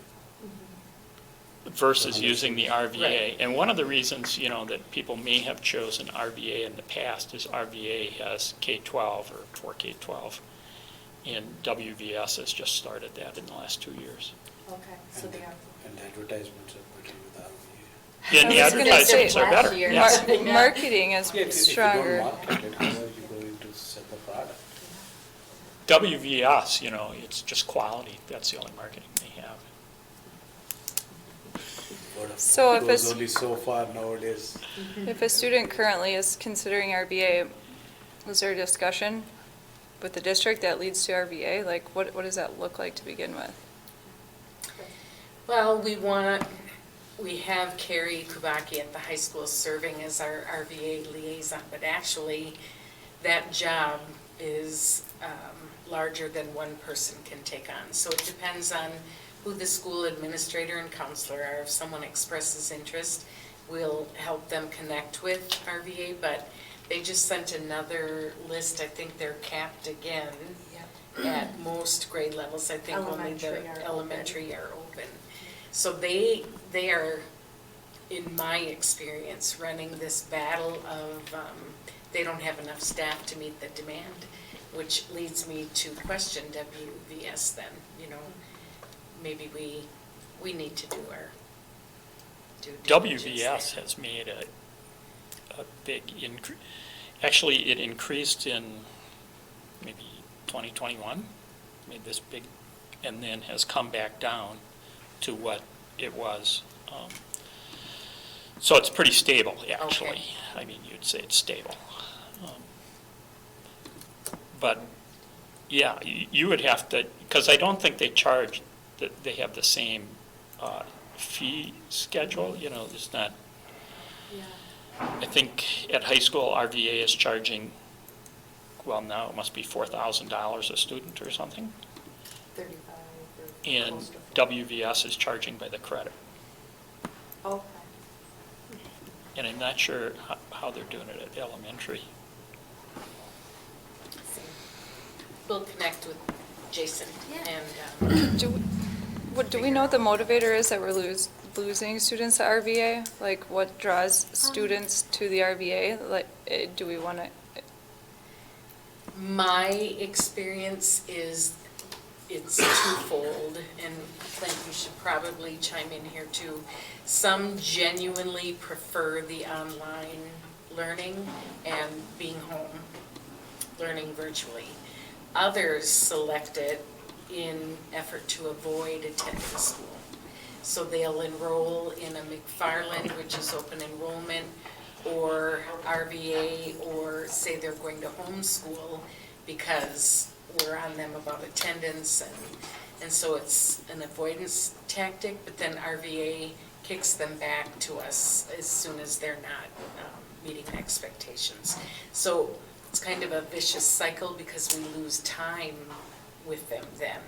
[SPEAKER 3] versus using the RVA.
[SPEAKER 5] Right.
[SPEAKER 3] And one of the reasons, you know, that people may have chosen RVA in the past is RVA has K-12 or for K-12. And WVS has just started that in the last 2 years.
[SPEAKER 4] Okay, so they are.
[SPEAKER 6] And advertisements are better with RVA.
[SPEAKER 3] And the
[SPEAKER 1] I was gonna
[SPEAKER 3] advertisements
[SPEAKER 1] say,
[SPEAKER 3] are better,
[SPEAKER 5] year.
[SPEAKER 3] yes.
[SPEAKER 1] Marketing is
[SPEAKER 6] Yeah, if you
[SPEAKER 1] stronger.
[SPEAKER 6] don't market it, how are you going to sell the product?
[SPEAKER 3] WVS, you know, it's just quality. That's the only marketing they have.
[SPEAKER 6] Word of
[SPEAKER 1] So
[SPEAKER 6] mouth
[SPEAKER 1] if
[SPEAKER 6] goes
[SPEAKER 1] it's-
[SPEAKER 6] only so far nowadays.
[SPEAKER 1] If a student currently is considering RVA, was there a discussion with the district that leads to RVA? Like, what does that look like to begin with?
[SPEAKER 5] Well, we have Carrie Kubaki at the high school serving as our RVA liaison, but actually, that job is larger than one person can take on. So it depends on who the school administrator and counselor are. If someone expresses interest, we'll help them connect with RVA, but they just sent another list. I think they're capped again at most grade levels. I think only the
[SPEAKER 4] Elementary are open.
[SPEAKER 5] elementary are open. So they are, in my experience, running this battle of, they don't have enough staff to meet the demand, which leads me to question WVS then, you know, maybe we need to do our due diligence
[SPEAKER 3] WVS
[SPEAKER 5] there.
[SPEAKER 3] has made a big increase. Actually, it increased in maybe 2021, made this big, and then has come back down to what it was. So it's pretty stable, actually.
[SPEAKER 5] Okay.
[SPEAKER 3] I mean, you'd say it's stable. But, yeah, you would have to, because I don't think they charge, that they have the same fee schedule, you know, there's not,
[SPEAKER 4] Yeah.
[SPEAKER 3] I think at high school, RVA is charging, well, now it must be $4,000 a student or something,
[SPEAKER 4] 35 or
[SPEAKER 3] and
[SPEAKER 4] close to 40.
[SPEAKER 3] WVS is charging by the credit.
[SPEAKER 4] Okay.
[SPEAKER 3] And I'm not sure how they're doing it at elementary.
[SPEAKER 5] We'll connect with Jason
[SPEAKER 4] Yeah.
[SPEAKER 5] and,
[SPEAKER 1] Do we know what the motivator is that we're losing students to RVA? Like, what draws students to the RVA? Like, do we want to,
[SPEAKER 5] my experience is it's twofold, and Clint, you should probably chime in here too. Some genuinely prefer the online learning and being home, learning virtually. Others select it in effort to avoid attending school. So they'll enroll in a McFarland, which is open enrollment, or RVA, or say they're going to homeschool because we're on them about attendance, and so it's an avoidance tactic, but then RVA kicks them back to us as soon as they're not meeting expectations. So it's kind of a vicious cycle because we lose time with them then.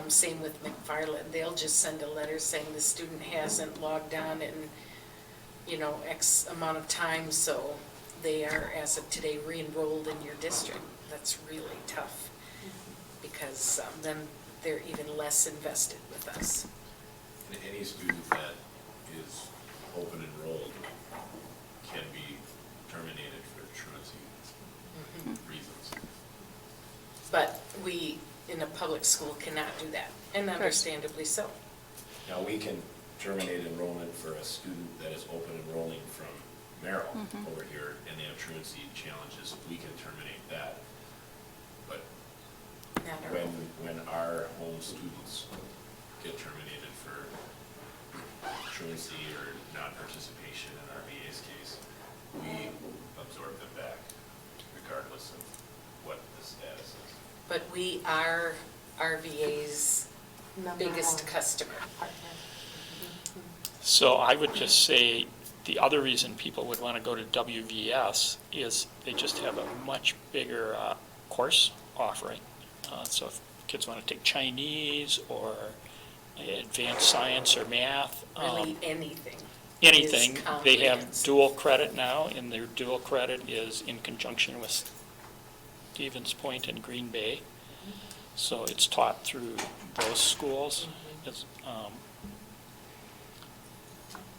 [SPEAKER 5] Same with McFarland, they'll just send a letter saying the student hasn't logged on in, you know, X amount of time, so they are, as of today, re-enrolled in your district. That's really tough, because then they're even less invested with us.
[SPEAKER 7] And any student that is open enrolled can be terminated for truancy reasons.
[SPEAKER 5] But we, in a public school, cannot do that, and understandably so.
[SPEAKER 7] Now, we can terminate enrollment for a student that is open enrolling from Merrill over here, and they have truancy challenges, we can terminate that. But
[SPEAKER 5] Not our-
[SPEAKER 7] when our home students get terminated for truancy or non-participation in RVA's case, we absorb them back regardless of what the status is.
[SPEAKER 5] But we are RVA's
[SPEAKER 4] Number
[SPEAKER 5] biggest
[SPEAKER 4] one
[SPEAKER 5] customer.
[SPEAKER 4] partner.
[SPEAKER 3] So I would just say, the other reason people would want to go to WVS is they just have a much bigger course offering. So if kids want to take Chinese or advanced science or math.
[SPEAKER 5] Really anything.
[SPEAKER 3] Anything.
[SPEAKER 5] is
[SPEAKER 3] They have
[SPEAKER 5] comprehensive.
[SPEAKER 3] dual credit now, and their dual credit is in conjunction with Stevens Point and Green Bay. So it's taught through those schools. It's,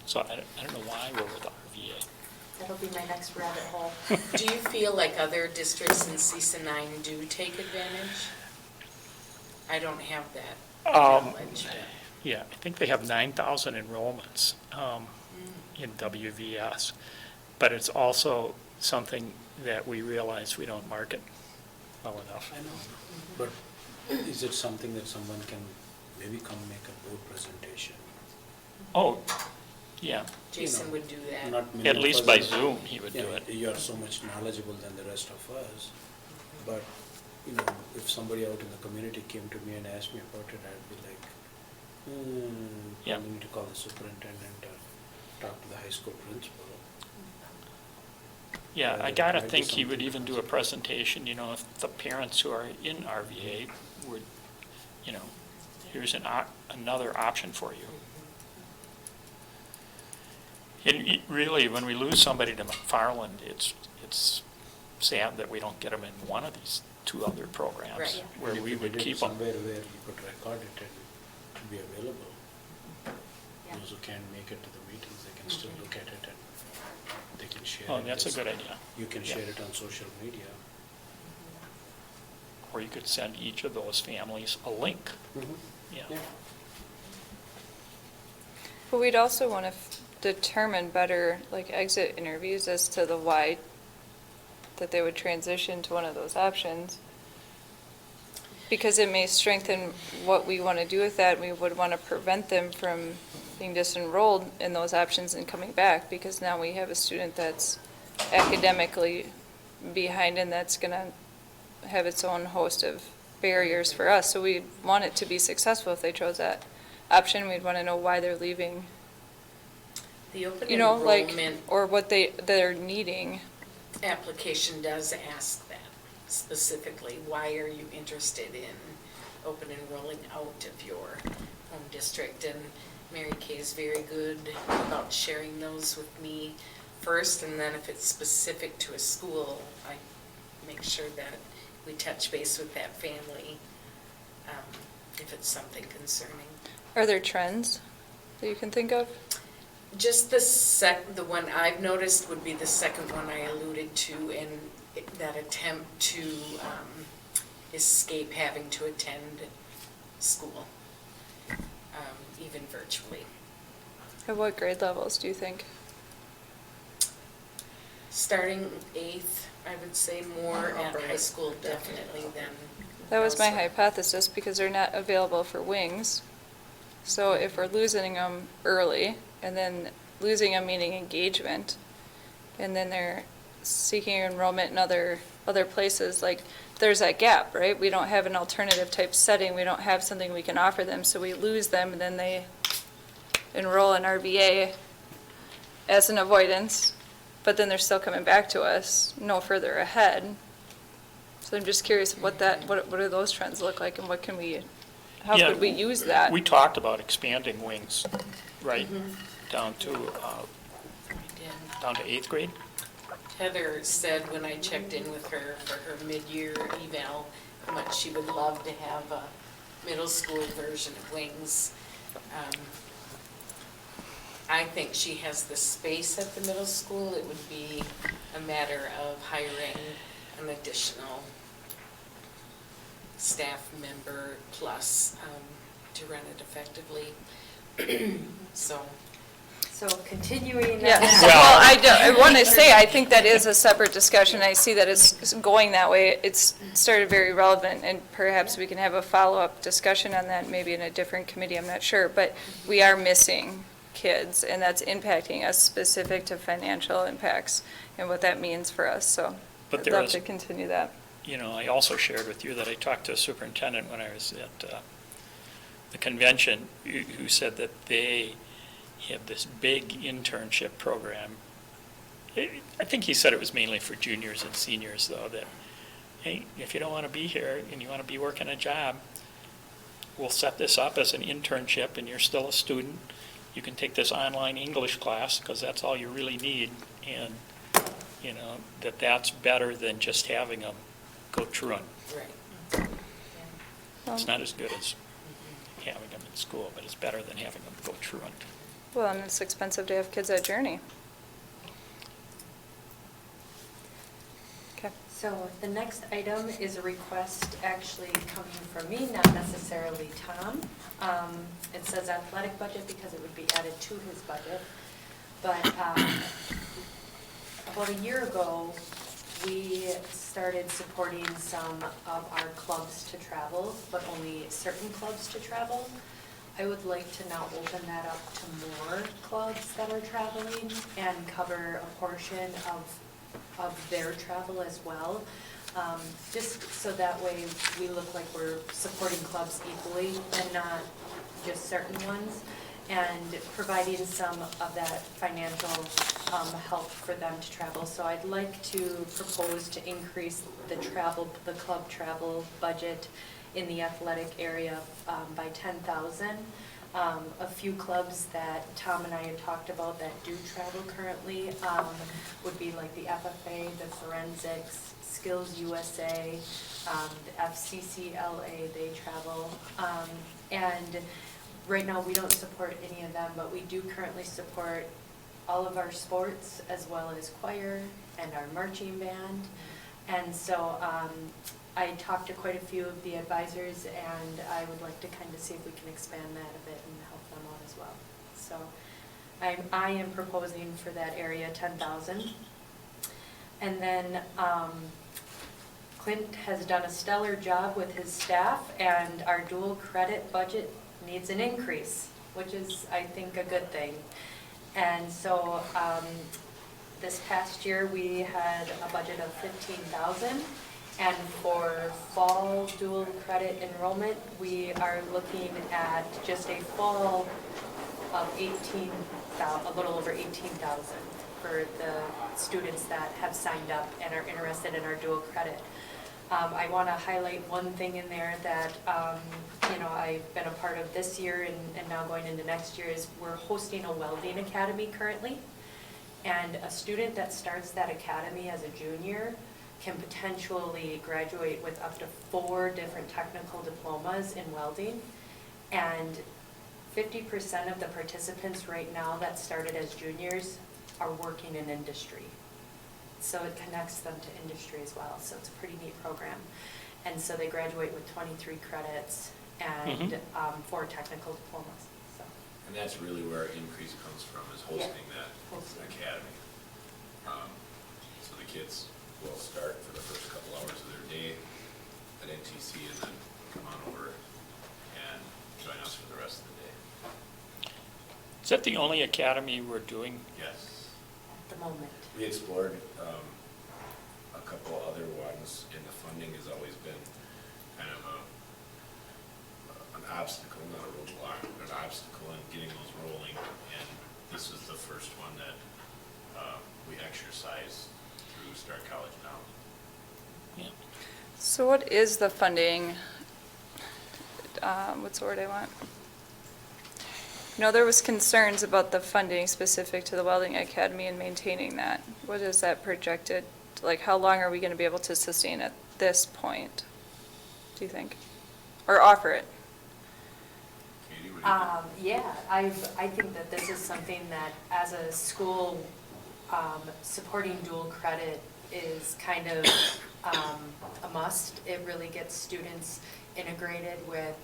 [SPEAKER 3] so I don't know why we're with RVA.
[SPEAKER 4] That'll be my next rabbit hole.
[SPEAKER 5] Do you feel like other districts in CISA 9 do take advantage? I don't have that knowledge. but-
[SPEAKER 3] Yeah, I think they have 9,000 enrollments in WVS, but it's also something that we realize we don't market well enough.
[SPEAKER 6] I know, but is it something that someone can maybe come make a board presentation?
[SPEAKER 3] Oh, yeah,
[SPEAKER 5] Jason would do that.
[SPEAKER 6] Not many
[SPEAKER 3] at
[SPEAKER 6] of
[SPEAKER 3] least
[SPEAKER 6] us
[SPEAKER 3] by
[SPEAKER 6] are-
[SPEAKER 3] Zoom, he would do
[SPEAKER 6] Yeah,
[SPEAKER 3] it.
[SPEAKER 6] you are so much knowledgeable than the rest of us, but, you know, if somebody out in the community came to me and asked me about it, I'd be like,
[SPEAKER 3] Yeah.
[SPEAKER 6] I need to call the superintendent or talk to the high school principal.
[SPEAKER 3] Yeah, I
[SPEAKER 6] It
[SPEAKER 3] gotta
[SPEAKER 6] might be
[SPEAKER 3] think he would
[SPEAKER 6] something
[SPEAKER 3] even do a presentation, if the parents who are in RVA would, here's another option for you. And really, when we lose somebody to McFarland, it's sad that we don't get them in one of these two other programs,
[SPEAKER 5] Right.
[SPEAKER 3] where
[SPEAKER 6] And if
[SPEAKER 3] we
[SPEAKER 6] you
[SPEAKER 3] would
[SPEAKER 6] did it
[SPEAKER 3] keep them.
[SPEAKER 6] somewhere where you could record it and be available.
[SPEAKER 4] Yeah.
[SPEAKER 6] Those who can't make it to the meetings, they can still look at it and they can share it.
[SPEAKER 3] Oh, that's a
[SPEAKER 6] This-
[SPEAKER 3] good idea.
[SPEAKER 6] You can
[SPEAKER 3] Yeah.
[SPEAKER 6] share it on social media.
[SPEAKER 3] Or you could send each of those families a link, yeah.
[SPEAKER 6] Yeah.
[SPEAKER 1] But we'd also want to determine better, like, exit interviews as to the why that they would transition to one of those options. Because it may strengthen what we want to do with that. We would want to prevent them from being disenrolled in those options and coming back, because now we have a student that's academically behind, and that's going to have its own host of barriers for us. So we'd want it to be successful if they chose that option. We'd want to know why they're leaving,
[SPEAKER 5] The open
[SPEAKER 1] like,
[SPEAKER 5] enrollment
[SPEAKER 1] or what they're needing.
[SPEAKER 5] application does ask that specifically. Why are you interested in open enrolling out of your home district? And Mary Kay is very good about sharing those with me first, and then if it's specific to a school, I make sure that we touch base with that family if it's something concerning.
[SPEAKER 1] Are there trends that you can think of?
[SPEAKER 5] Just the one I've noticed would be the second one I alluded to, and that attempt to escape having to attend school, even virtually.
[SPEAKER 1] At what grade levels do you think?
[SPEAKER 5] Starting 8th, I would say more at high school definitely than
[SPEAKER 1] That was my
[SPEAKER 5] elsewhere.
[SPEAKER 1] hypothesis, because they're not available for wings. So if we're losing them early, and then losing them meaning engagement, and then they're seeking enrollment in other places, like, there's that gap, right? We don't have an alternative type setting, we don't have something we can offer them, so we lose them, and then they enroll in RVA as an avoidance, but then they're still coming back to us no further ahead. So I'm just curious what do those trends look like, and how
[SPEAKER 3] Yeah,
[SPEAKER 1] could we use that?
[SPEAKER 3] We talked about expanding wings, right, down to
[SPEAKER 5] Yeah.
[SPEAKER 3] down to 8th grade?
[SPEAKER 5] Heather said when I checked in with her for her mid-year eval, how much she would love to have a middle school version of Wings. I think she has the space at the middle school. It would be a matter of hiring an additional staff member plus to run it effectively.
[SPEAKER 4] So continuing.
[SPEAKER 1] Yeah,
[SPEAKER 4] that-
[SPEAKER 1] well, I want to say, I think that is a separate discussion. I see that it's going that way. It's started very relevant, and perhaps we can have a follow-up discussion on that, maybe in a different committee, I'm not sure. But we are missing kids, and that's impacting us specific to financial impacts and what that means for us, so
[SPEAKER 3] But
[SPEAKER 1] I'd
[SPEAKER 3] there
[SPEAKER 1] love
[SPEAKER 3] is-
[SPEAKER 1] to continue that.
[SPEAKER 3] I also shared with you that I talked to a superintendent when I was at the convention, who said that they have this big internship program. I think he said it was mainly for juniors and seniors, though, that, hey, if you don't want to be here and you want to be working a job, we'll set this up as an internship and you're still a student. You can take this online English class, because that's all you really need. And, you know, that's better than just having them go truant.
[SPEAKER 5] Right.
[SPEAKER 3] It's not as good as having them in school, but it's better than having them go truant.
[SPEAKER 1] Well, and it's expensive to have kids at Journey. Okay.
[SPEAKER 4] So the next item is a request actually coming from me, not necessarily Tom. It says athletic budget because it would be added to his budget. But about a year ago, we started supporting some of our clubs to travel, but only certain clubs to travel. I would like to now open that up to more clubs that are traveling and cover a portion of their travel as well. Just so that way we look like we're supporting clubs equally and not just certain ones, and providing some of that financial help for them to travel. So I'd like to propose to increase the club travel budget in the athletic area by 10,000. A few clubs that Tom and I had talked about that do travel currently would be like the FFA, the Forensics, Skills USA, the FCCLA, they travel. And right now we don't support any of them, but we do currently support all of our sports as well as choir and our marching band. And so I talked to quite a few of the advisors, and I would like to kind of see if we can expand that a bit and help them out as well. So I am proposing for that area 10,000. And then Clint has done a stellar job with his staff, and our dual credit budget needs an increase, which is, I think, a good thing. And so this past year we had a budget of 15,000. And for fall dual credit enrollment, we are looking at just a fall of 18,000, a little over 18,000 for the students that have signed up and are interested in our dual credit. I want to highlight one thing in there that you know, I've been a part of this year and now going into next year is we're hosting a welding academy currently. And a student that starts that academy as a junior can potentially graduate with up to 4 different technical diplomas in welding. And 50% of the participants right now that started as juniors are working in industry. So it connects them to industry as well. So it's a pretty neat program. And so they graduate with 23 credits and 4 technical diplomas. So.
[SPEAKER 7] And that's really where our increase comes from, is hosting that academy. So the kids will start for the first couple hours of their day at NTC and then come on over and join us for the rest of the day.
[SPEAKER 3] Is that the only academy we're doing?
[SPEAKER 7] Yes.
[SPEAKER 4] At the moment.
[SPEAKER 7] We explored a couple other ones, and the funding has always been kind of an obstacle, not a roadblock, but an obstacle in getting those rolling. And this is the first one that we exercise through Start College Now.
[SPEAKER 3] Yeah.
[SPEAKER 1] So what is the funding? What's the word I want? No, there was concerns about the funding specific to the Welding Academy and maintaining that. What is that projected? Like, how long are we going to be able to sustain at this point, do you think? Or offer it?
[SPEAKER 7] Katie, what do you think?
[SPEAKER 4] Yeah, I think that this is something that as a school, supporting dual credit is kind of a must. It really gets students integrated with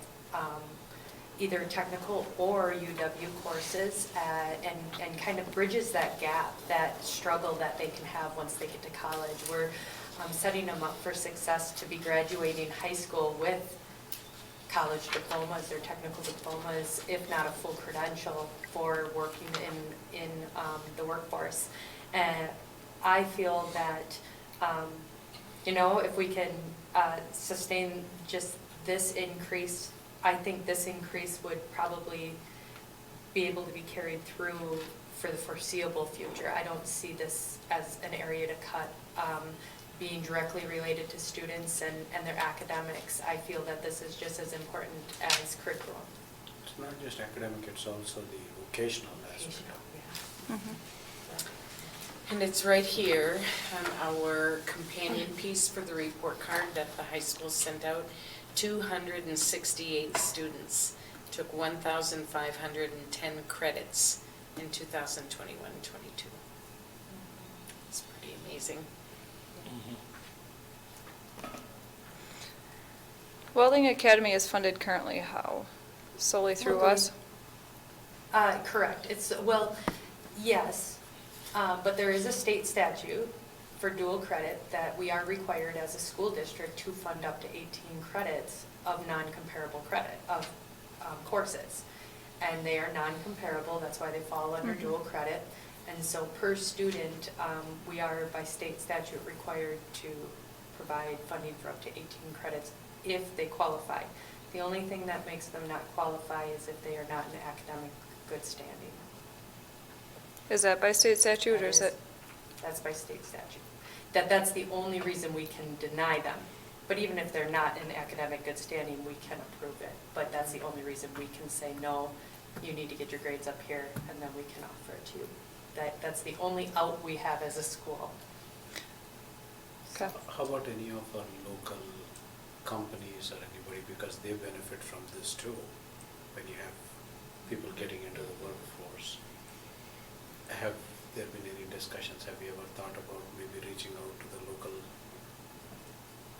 [SPEAKER 4] either technical or UW courses and kind of bridges that gap, that struggle that they can have once they get to college. We're setting them up for success to be graduating high school with college diplomas or technical diplomas, if not a full credential for working in the workforce. And I feel that, you know, if we can sustain just this increase, I think this increase would probably be able to be carried through for the foreseeable future. I don't see this as an area to cut being directly related to students and their academics, I feel that this is just as important as curriculum.
[SPEAKER 6] It's not just academic, it's also the vocational aspect.
[SPEAKER 4] Yeah.
[SPEAKER 5] And it's right here on our companion piece for the report card that the high school sent out. 268 students took 1,510 credits in 2021-22. It's pretty amazing.
[SPEAKER 1] Welding Academy is funded currently how? Solely through us?
[SPEAKER 4] Correct. It's, well, yes, but there is a state statute for dual credit that we are required as a school district to fund up to 18 credits of non-comparable credit, of courses. And they are non-comparable, that's why they fall under dual credit. And so per student, we are by state statute required to provide funding for up to 18 credits if they qualify. The only thing that makes them not qualify is if they are not in academic good standing.
[SPEAKER 1] Is that by state statute or is it?
[SPEAKER 4] That's by state statute. That's the only reason we can deny them. But even if they're not in academic good standing, we can approve it. But that's the only reason we can say, no, you need to get your grades up here, and then we can offer it to you. That's the only out we have as a school.
[SPEAKER 1] Okay.
[SPEAKER 6] How about any of our local companies or anybody, because they benefit from this too, when you have people getting into the workforce? Have there been any discussions, have you ever thought about maybe reaching out to the local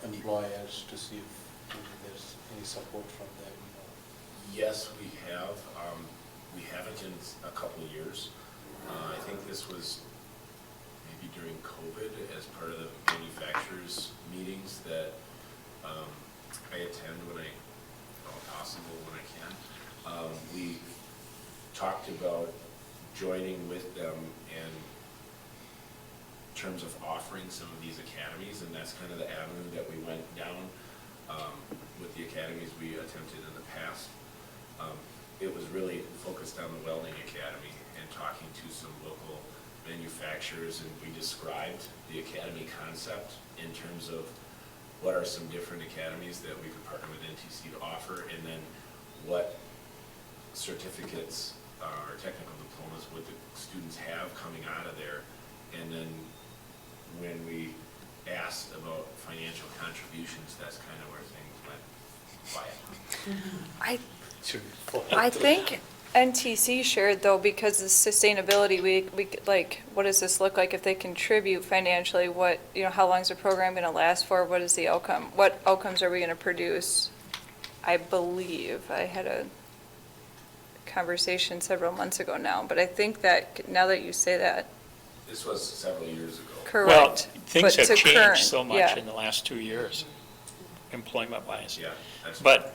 [SPEAKER 6] employers to see if maybe there's any support from them?
[SPEAKER 7] Yes, we have. We haven't in a couple of years. I think this was maybe during COVID as part of the manufacturers meetings that I attend when possible when I can. We talked about joining with them in terms of offering some of these academies, and that's kind of the avenue that we went down with the academies we attempted in the past. It was really focused on the Welding Academy and talking to some local manufacturers, and we described the academy concept in terms of what are some different academies that we could partner with NTC to offer, and then what certificates or technical diplomas would the students have coming out of there. And then when we asked about financial contributions, that's kind of where things went quiet.
[SPEAKER 1] I think NTC shared though, because of sustainability, we like, what does this look like if they contribute financially? What, how long is the program going to last for? What is the outcome? What outcomes are we going to produce? I believe I had a conversation several months ago now, but I think that now that you say that,
[SPEAKER 7] This was several years ago.
[SPEAKER 1] correct.
[SPEAKER 3] Well, things
[SPEAKER 1] But
[SPEAKER 3] have
[SPEAKER 1] to current,
[SPEAKER 3] changed so much
[SPEAKER 1] yeah.
[SPEAKER 3] in the last 2 years, employment-wise.
[SPEAKER 7] Yeah, that's
[SPEAKER 3] But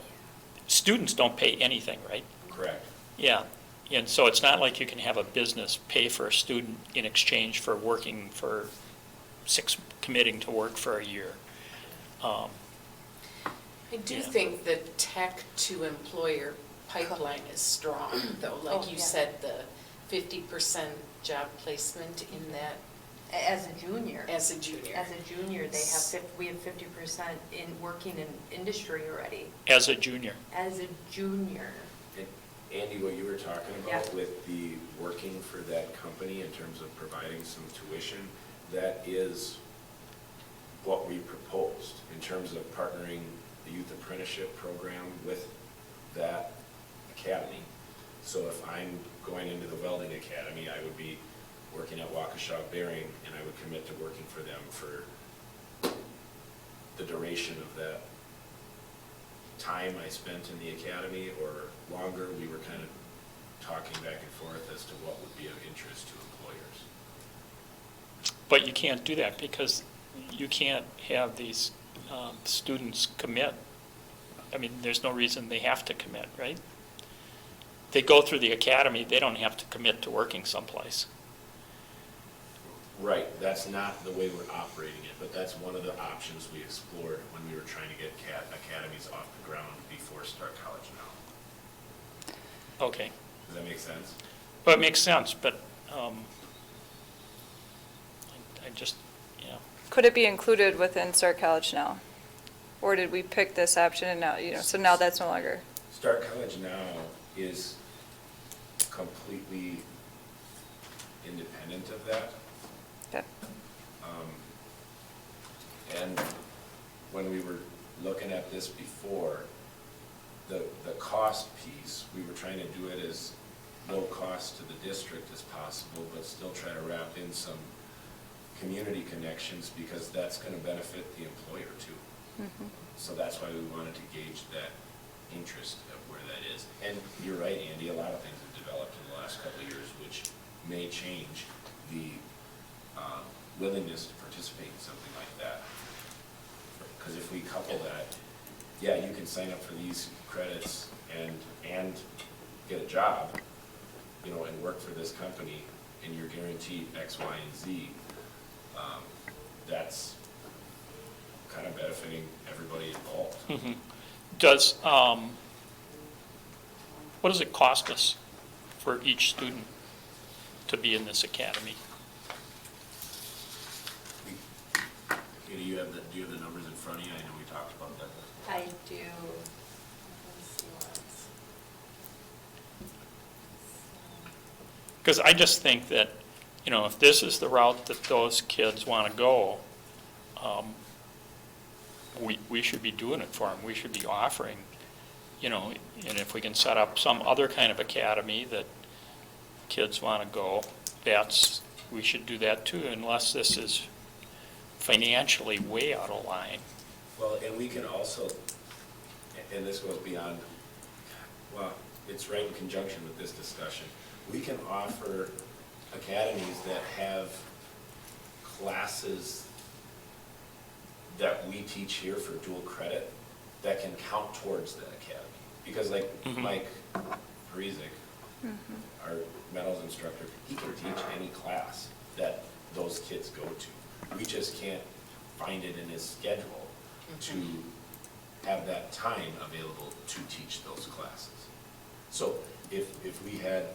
[SPEAKER 3] students don't pay anything, right?
[SPEAKER 7] correct.
[SPEAKER 3] Yeah, and so it's not like you can have a business pay for a student in exchange for committing to work for a year.
[SPEAKER 5] I do
[SPEAKER 3] Yeah.
[SPEAKER 5] think the tech to employer pipeline is strong, though, like
[SPEAKER 4] Oh,
[SPEAKER 5] you
[SPEAKER 4] yeah.
[SPEAKER 5] said, the 50% job placement in that
[SPEAKER 4] As a junior.
[SPEAKER 5] as a junior.
[SPEAKER 4] As a junior, we have 50% in working in industry already,
[SPEAKER 3] As a junior.
[SPEAKER 4] as a junior.
[SPEAKER 7] And Andy, what you were talking about
[SPEAKER 4] Yeah.
[SPEAKER 7] with the working for that company in terms of providing some tuition, that is what we proposed in terms of partnering the youth apprenticeship program with that academy. So if I'm going into the Welding Academy, I would be working at Waukesha Bearing, and I would commit to working for them for the duration of that time I spent in the academy or longer. We were kind of talking back and forth as to what would be of interest to employers.
[SPEAKER 3] But you can't do that because you can't have these students commit. I mean, there's no reason they have to commit, right? They go through the academy, they don't have to commit to working someplace.
[SPEAKER 7] Right, that's not the way we're operating it, but that's one of the options we explored when we were trying to get academies off the ground before Start College Now.
[SPEAKER 3] Okay,
[SPEAKER 7] Does that make sense?
[SPEAKER 3] well, it makes sense, but I just,
[SPEAKER 1] Could it be included within Start College Now? Or did we pick this option and now, so now that's no longer?
[SPEAKER 8] Start College Now is completely independent of that.
[SPEAKER 1] Okay.
[SPEAKER 8] And when we were looking at this before, the cost piece, we were trying to do it as low cost to the district as possible, but still try to wrap in some community connections, because that's gonna benefit the employer too. So that's why we wanted to gauge that interest of where that is. And you're right, Andy, a lot of things have developed in the last couple of years, which may change the willingness to participate in something like that. Because if we couple that, yeah, you can sign up for these credits and get a job, and work for this company, and you're guaranteed X, Y, and Z. That's kind of benefiting everybody involved.
[SPEAKER 3] Does, what does it cost us for each student to be in this academy?
[SPEAKER 8] Katie, do you have the numbers in front of you? I know we talked about that.
[SPEAKER 4] I do. Let's see what's.
[SPEAKER 3] Because I just think that, if this is the route that those kids want to go, we should be doing it for them. We should be offering, and if we can set up some other kind of academy that kids want to go, we should do that too, unless this is financially way out of line.
[SPEAKER 8] Well, and we can also, and this goes beyond, well, it's right in conjunction with this discussion. We can offer academies that have classes that we teach here for dual credit that can count towards that academy. Because like Mike Parizek, our metals instructor, he can teach any class that those kids go to. We just can't find it in his schedule to have that time available to teach those classes. So if we had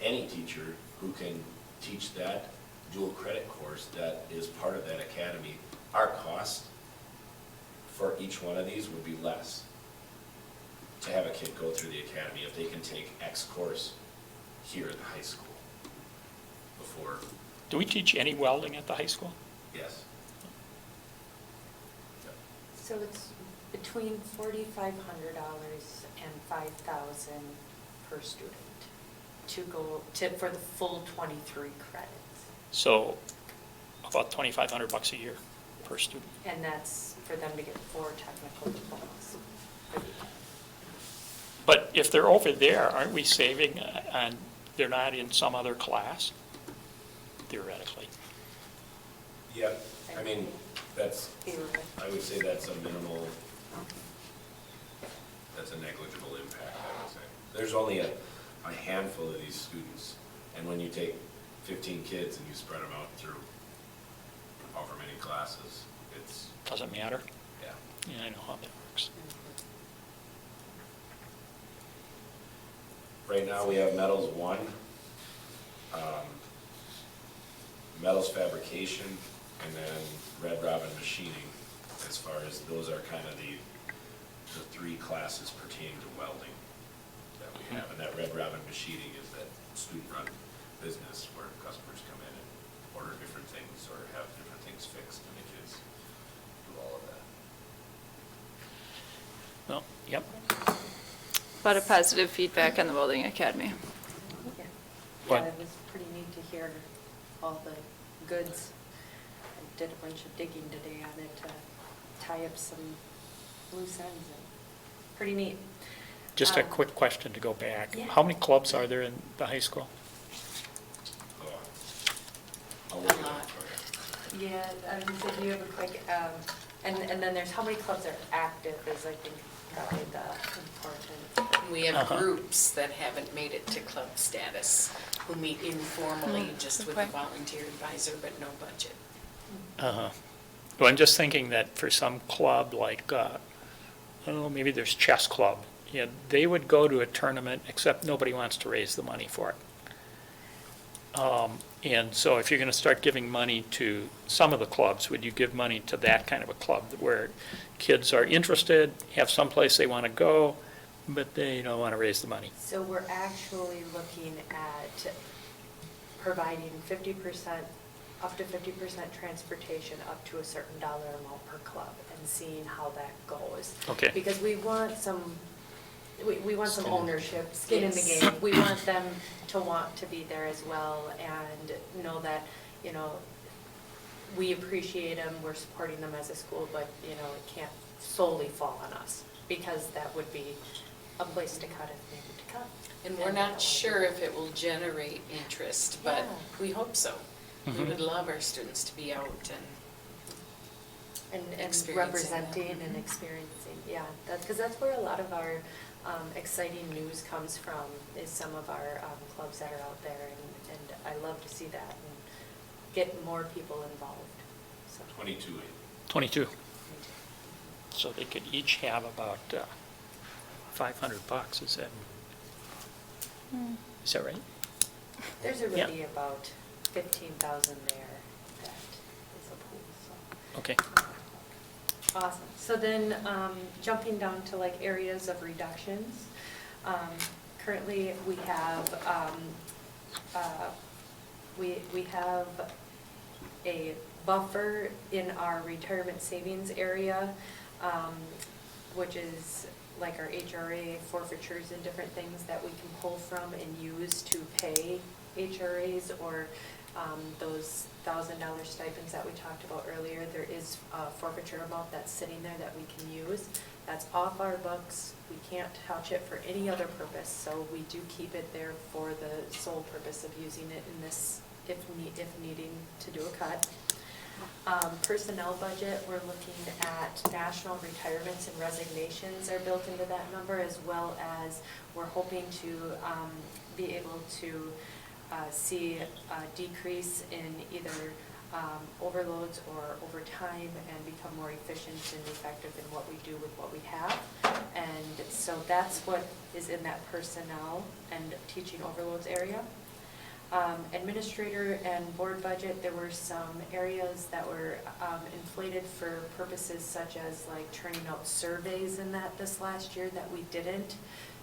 [SPEAKER 8] any teacher who can teach that dual credit course that is part of that academy, our cost for each one of these would be less to have a kid go through the academy if they can take X course here at the high school before.
[SPEAKER 3] Do we teach any welding at the high school?
[SPEAKER 8] Yes.
[SPEAKER 4] So it's between $4,500 and $5,000 per student for the full 23 credits.
[SPEAKER 3] So about $2,500 a year per student.
[SPEAKER 4] And that's for them to get 4 technical diplomas.
[SPEAKER 3] But if they're over there, aren't we saving, and they're not in some other class, theoretically?
[SPEAKER 8] Yeah, I mean,
[SPEAKER 4] Theoretically.
[SPEAKER 8] I would say that's a minimal, that's a negligible impact, I would say. There's only a handful of these students, and when you take 15 kids and you spread them out through however many classes, it's,
[SPEAKER 3] Doesn't matter?
[SPEAKER 8] yeah.
[SPEAKER 3] Yeah, I know how that works.
[SPEAKER 8] Right now, we have metals 1, metals fabrication, and then Red Robin machining, as far as those are kind of the 3 classes pertaining to welding that we have. And that Red Robin machining is that student-run business where customers come in and order different things or have different things fixed, and the kids do all of that.
[SPEAKER 3] Well, yep.
[SPEAKER 1] A lot of positive feedback on the Welding Academy.
[SPEAKER 4] Yeah,
[SPEAKER 3] What?
[SPEAKER 4] it was pretty neat to hear all the goods. I did a bunch of digging today on it to tie up some loose ends. And pretty neat.
[SPEAKER 3] Just a quick question to go back.
[SPEAKER 4] Yeah.
[SPEAKER 3] How many clubs are there in the high school?
[SPEAKER 8] I'll look it up for you.
[SPEAKER 4] Yeah, I was gonna say, do you have a quick, and then there's how many clubs are active is I think probably the important.
[SPEAKER 5] We have groups that haven't made it to club status, who meet informally, just with a
[SPEAKER 1] Okay.
[SPEAKER 5] volunteer advisor, but no budget.
[SPEAKER 3] Uh-huh. Well, I'm just thinking that for some club like, I don't know, maybe there's chess club. Yeah, they would go to a tournament, except nobody wants to raise the money for it. And so if you're going to start giving money to some of the clubs, would you give money to that kind of a club where kids are interested, have someplace they want to go, but they don't want to raise the money?
[SPEAKER 4] So we're actually looking at providing 50%, up to 50% transportation up to a certain dollar amount per club and seeing how that goes.
[SPEAKER 3] Okay.
[SPEAKER 4] Because we want some, we want some
[SPEAKER 6] Skin in the
[SPEAKER 4] ownership, skin in the
[SPEAKER 5] Yes.
[SPEAKER 4] game. We want them to want to be there as well and know that, you know, we appreciate them, we're supporting them as a school, but, you know, it can't solely fall on us because that would be a place to cut if needed to cut.
[SPEAKER 5] And we're not sure if it will generate interest, but
[SPEAKER 4] Yeah.
[SPEAKER 5] we hope so. We
[SPEAKER 3] Mhm.
[SPEAKER 5] would love our students to be out and
[SPEAKER 4] And
[SPEAKER 5] experiencing
[SPEAKER 4] representing
[SPEAKER 5] that.
[SPEAKER 4] and experiencing, yeah, that's, because that's where a lot of our exciting news comes from, is some of our clubs that are out there, and I love to see that and get more people involved, so.
[SPEAKER 7] 22.
[SPEAKER 3] 22. So they could each have about $500, is that right?
[SPEAKER 4] There's
[SPEAKER 3] Yeah.
[SPEAKER 4] already about 15,000 there that is a pool, so.
[SPEAKER 3] Okay.
[SPEAKER 4] Awesome. So then, jumping down to like areas of reductions, currently we have, we have a buffer in our retirement savings area, which is like our HRA forfeitures and different things that we can pull from and use to pay HRAs or those $1,000 stipends that we talked about earlier. There is a forfeiture amount that's sitting there that we can use. That's off our books. We can't touch it for any other purpose, so we do keep it there for the sole purpose of using it in this, if needing to do a cut. Personnel budget, we're looking at national retirements and resignations are built into that number, as well as we're hoping to be able to see a decrease in either overloads or overtime and become more efficient and effective in what we do with what we have. And so that's what is in that personnel and teaching overloads area. Administrator and board budget, there were some areas that were inflated for purposes such as like turning out surveys in that this last year that we didn't.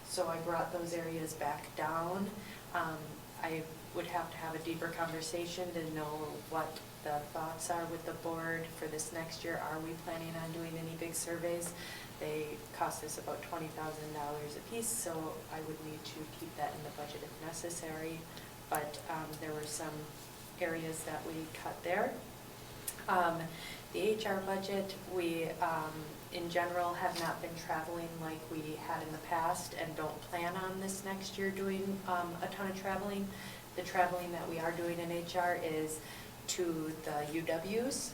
[SPEAKER 4] So I brought those areas back down. I would have to have a deeper conversation to know what the thoughts are with the board for this next year. Are we planning on doing any big surveys? They cost us about $20,000 a piece, so I would need to keep that in the budget if necessary. But there were some areas that we cut there. The HR budget, we in general have not been traveling like we had in the past and don't plan on this next year doing a ton of traveling. The traveling that we are doing in HR is to the UWs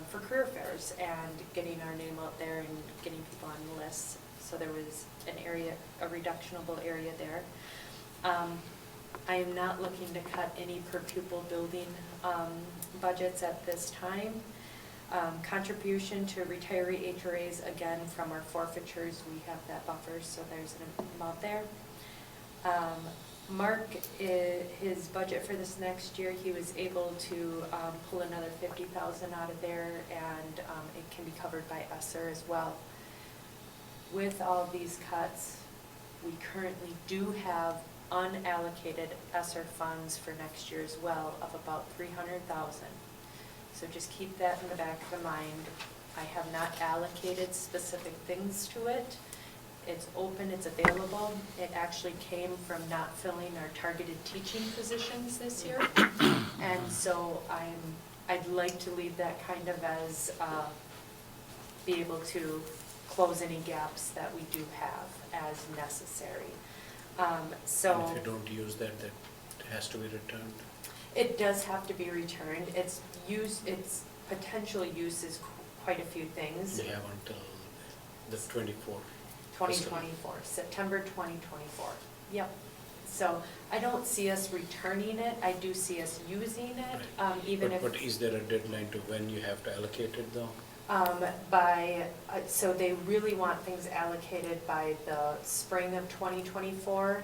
[SPEAKER 4] for career fairs and getting our name out there and getting people on the list. So there was an area, a reductionable area there. I am not looking to cut any per pupil building budgets at this time. Contribution to retiree HRAs, again, from our forfeitures, we have that buffer, so there's an amount there. Mark, his budget for this next year, he was able to pull another $50,000 out of there, and it can be covered by ESSER as well. With all these cuts, we currently do have unallocated ESSER funds for next year as well of about $300,000. So just keep that in the back of the mind. I have not allocated specific things to it. It's open, it's available. It actually came from not filling our targeted teaching positions this year. And so I'd like to leave that kind of as, be able to close any gaps that we do have as necessary. So.
[SPEAKER 6] And if you don't use that, that has to be returned?
[SPEAKER 4] It does have to be returned. Its potential use is quite a few things.
[SPEAKER 6] You have until the 24th.
[SPEAKER 4] 2024, September 2024. Yep. So I don't see us returning it. I do see us using it,
[SPEAKER 6] Right.
[SPEAKER 4] even if.
[SPEAKER 6] But is there a deadline to when you have to allocate it though?
[SPEAKER 4] So they really want things allocated by the spring of 2024.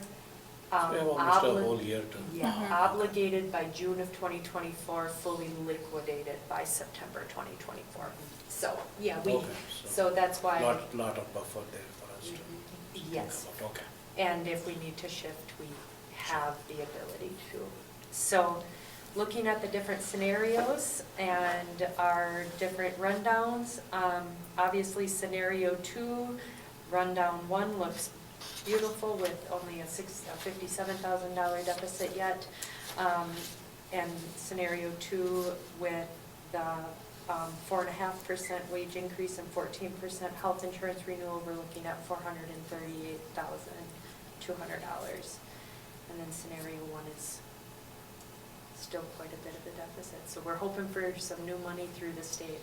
[SPEAKER 6] We have almost a whole year to.
[SPEAKER 4] Yeah, obligated by June of 2024, fully liquidated by September 2024. So, yeah,
[SPEAKER 6] Okay,
[SPEAKER 4] so that's why,
[SPEAKER 6] Lot of buffer there for us to.
[SPEAKER 4] yes.
[SPEAKER 6] think about. Okay.
[SPEAKER 4] And if we need to shift, we have the ability to. So, looking at the different scenarios and our different rundowns, obviously scenario 2, rundown 1 looks beautiful with only a $57,000 deficit yet. And scenario 2 with the 4.5% wage increase and 14% health insurance renewal, we're looking at $438,200. And then scenario 1 is still quite a bit of a deficit. So we're hoping for some new money through the state.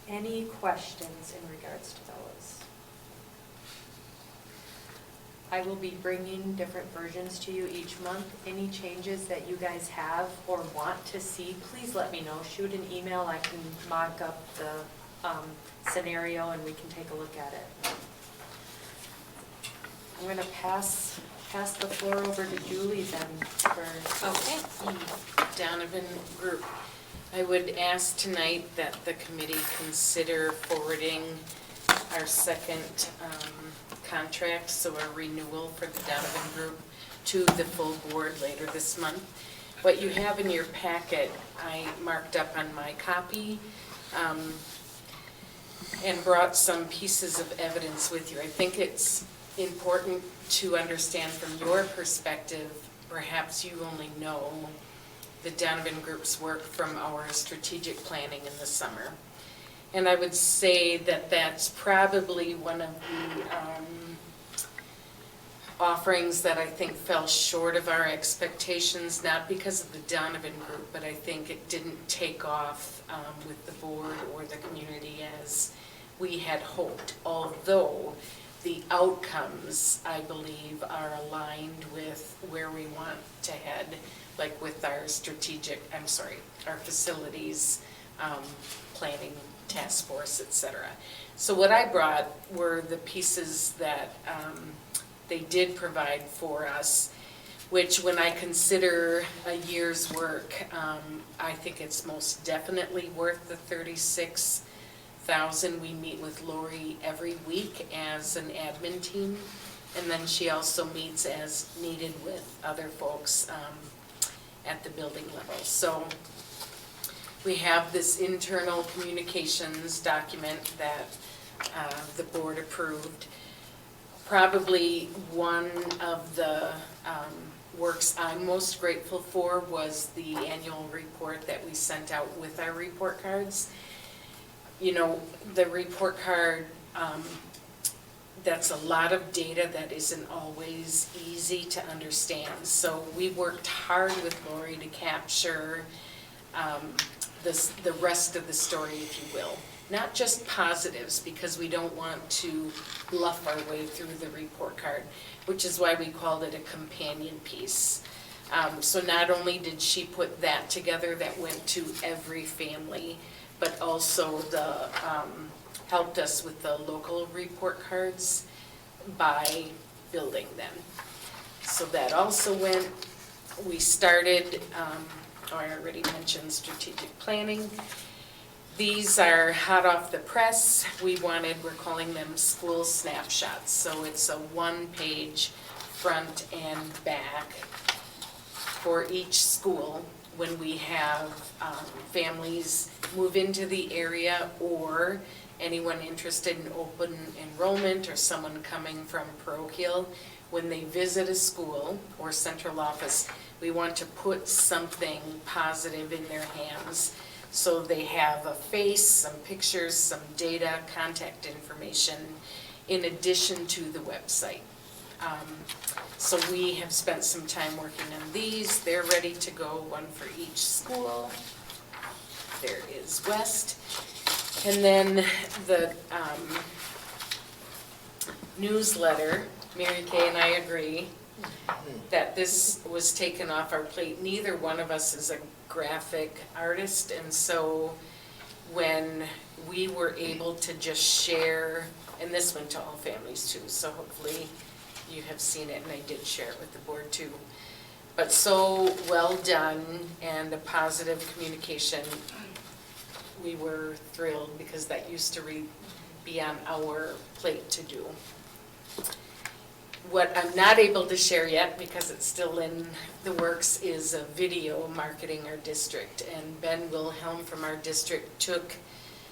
[SPEAKER 4] Any questions in regards to those? I will be bringing different versions to you each month. Any changes that you guys have or want to see, please let me know. Shoot an email, I can mock up the scenario and we can take a look at it. I'm going to pass the floor over to Julie then for
[SPEAKER 5] Okay, Donovan Group. I would ask tonight that the committee consider forwarding our second contract, so our renewal for the Donovan Group, to the full board later this month. What you have in your packet, I marked up on my copy and brought some pieces of evidence with you. I think it's important to understand from your perspective, perhaps you only know the Donovan Group's work from our strategic planning in the summer. And I would say that that's probably one of the offerings that I think fell short of our expectations, not because of the Donovan Group, but I think it didn't take off with the board or the community as we had hoped, although the outcomes, I believe, are aligned with where we want to head, like with our our facilities planning task force, et cetera. So what I brought were the pieces that they did provide for us, which when I consider a year's work, I think it's most definitely worth the $36,000. We meet with Lori every week as an admin team, and then she also meets as needed with other folks at the building level. So we have this internal communications document that the board approved. Probably one of the works I'm most grateful for was the annual report that we sent out with our report cards. You know, the report card, that's a lot of data that isn't always easy to understand. So we worked hard with Lori to capture the rest of the story, if you will. Not just positives, because we don't want to bluff our way through the report card, which is why we called it a companion piece. So not only did she put that together that went to every family, but also helped us with the local report cards by building them. So that also went. We started, I already mentioned strategic planning. These are hot off the press. We're calling them school snapshots. So it's a one-page front and back for each school when we have families move into the area or anyone interested in open enrollment or someone coming from parochial. When they visit a school or central office, we want to put something positive in their hands. So they have a face, some pictures, some data, contact information, in addition to the website. So we have spent some time working on these. They're ready to go, one for each school. There is West. And then the newsletter, Mary Kay and I agree that this was taken off our plate. Neither one of us is a graphic artist, and so when we were able to just share, and this went to all families too, so hopefully you have seen it, and I did share it with the board too. But so well done and a positive communication. We were thrilled because that used to be on our plate to do. What I'm not able to share yet, because it's still in the works, is a video marketing our district. And Ben Wilhelm from our district took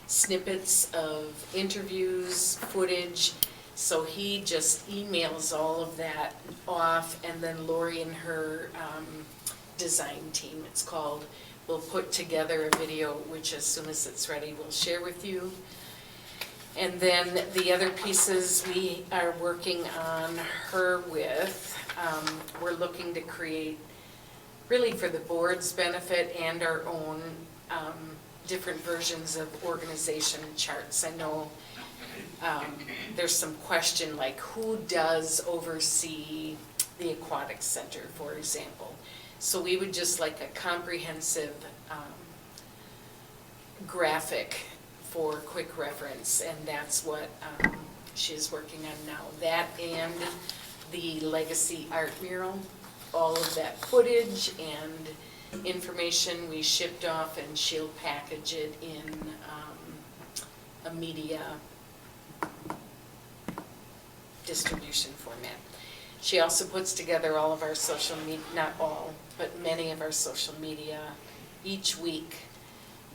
[SPEAKER 5] snippets of interviews, footage, so he just emails all of that off, and then Lori and her design team, it's called, will put together a video, which as soon as it's ready, we'll share with you. And then the other pieces we are working on her with, we're looking to create, really for the board's benefit and our own, different versions of organization charts. I know there's some question like who does oversee the aquatic center, for example. So we would just like a comprehensive graphic for quick reference, and that's what she's working on now. That and the legacy art mural, all of that footage and information we shipped off, and she'll package it in a media distribution format. She also puts together all of our social media, not all, but many of our social media. Each week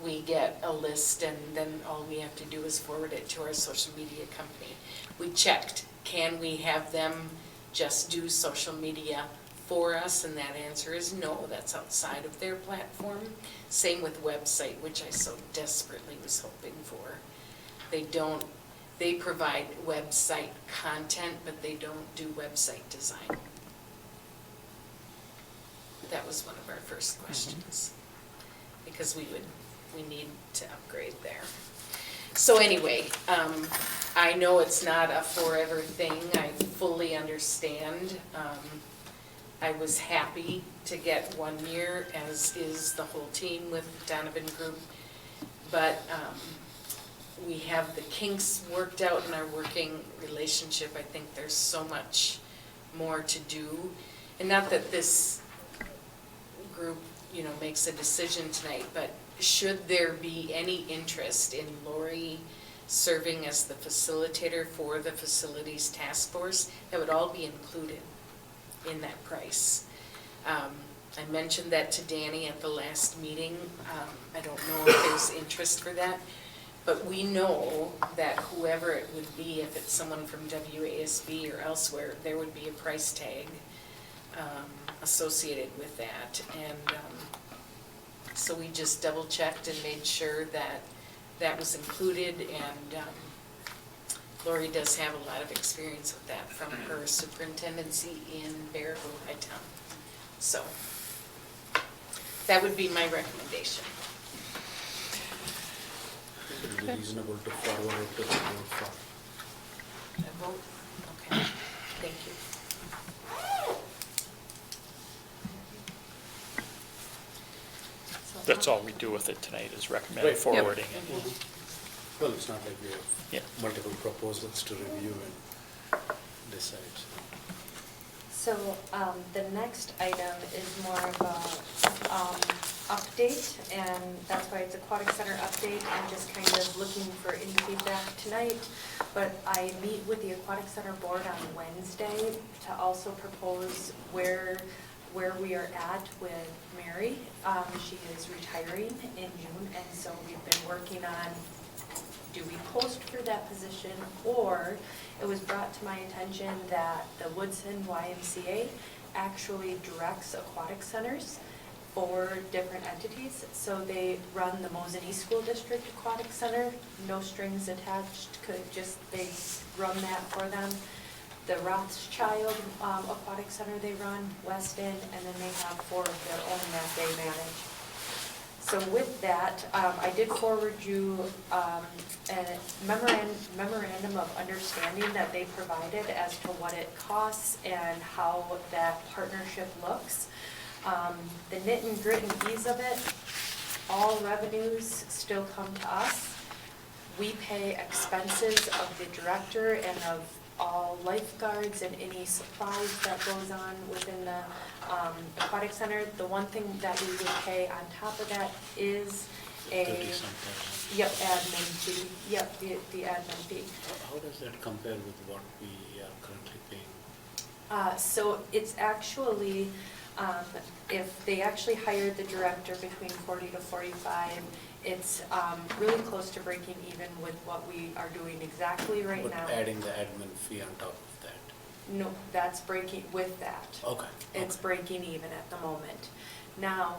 [SPEAKER 5] we get a list, and then all we have to do is forward it to our social media company. We checked, can we have them just do social media for us? And that answer is no, that's outside of their platform. Same with website, which I so desperately was hoping for. They provide website content, but they don't do website design. That was one of our first questions, because we need to upgrade there. So anyway, I know it's not a forever thing. I fully understand. I was happy to get 1 year, as is the whole team with Donovan Group. But we have the kinks worked out in our working relationship. I think there's so much more to do. And not that this group, makes a decision tonight, but should there be any interest in Lori serving as the facilitator for the facilities task force, that would all be included in that price. I mentioned that to Danny at the last meeting. I don't know if there's interest for that, but we know that whoever it would be, if it's someone from WASB or elsewhere, there would be a price tag associated with that. And so we just double checked and made sure that that was included, and Lori does have a lot of experience with that from her superintendency in Baraboo Hightown. So that would be my recommendation.
[SPEAKER 6] It will be reasonable to forward it to the board for.
[SPEAKER 5] A vote? Okay, thank you.
[SPEAKER 3] That's all we do with it tonight, is recommend
[SPEAKER 6] Right.
[SPEAKER 3] forwarding it.
[SPEAKER 6] Well, it's not like we have
[SPEAKER 3] Yeah.
[SPEAKER 6] multiple proposals to review and decide.
[SPEAKER 4] So the next item is more of a update, and that's why it's Aquatic Center update. I'm just kind of looking for any feedback tonight, but I meet with the Aquatic Center board on Wednesday to also propose where we are at with Mary. She is retiring in June, and so we've been working on, do we post for that position? Or it was brought to my attention that the Woodson YMCA actually directs aquatic centers for different entities. So they run the Mosinee School District Aquatic Center, no strings attached, they run that for them. The Rothschild Aquatic Center they run, Weston, and then they have 4 of their own that they manage. So with that, I did forward you a memorandum of understanding that they provided as to what it costs and how that partnership looks. The nit and grit and ease of it, all revenues still come to us. We pay expenses of the director and of all lifeguards and any supplies that goes on within the aquatic center. The one thing that we would pay on top of that is a,
[SPEAKER 6] 30-some thousand.
[SPEAKER 4] yep, admin fee, yep, the admin fee.
[SPEAKER 6] How does that compare with what we are currently paying?
[SPEAKER 4] So it's actually, if they actually hired the director between 40 to 45, it's really close to breaking even with what we are doing exactly right now.
[SPEAKER 6] But adding the admin fee on top of that?
[SPEAKER 4] No, that's breaking with that.
[SPEAKER 6] Okay.
[SPEAKER 4] It's
[SPEAKER 6] okay.
[SPEAKER 4] breaking even at the moment. Now,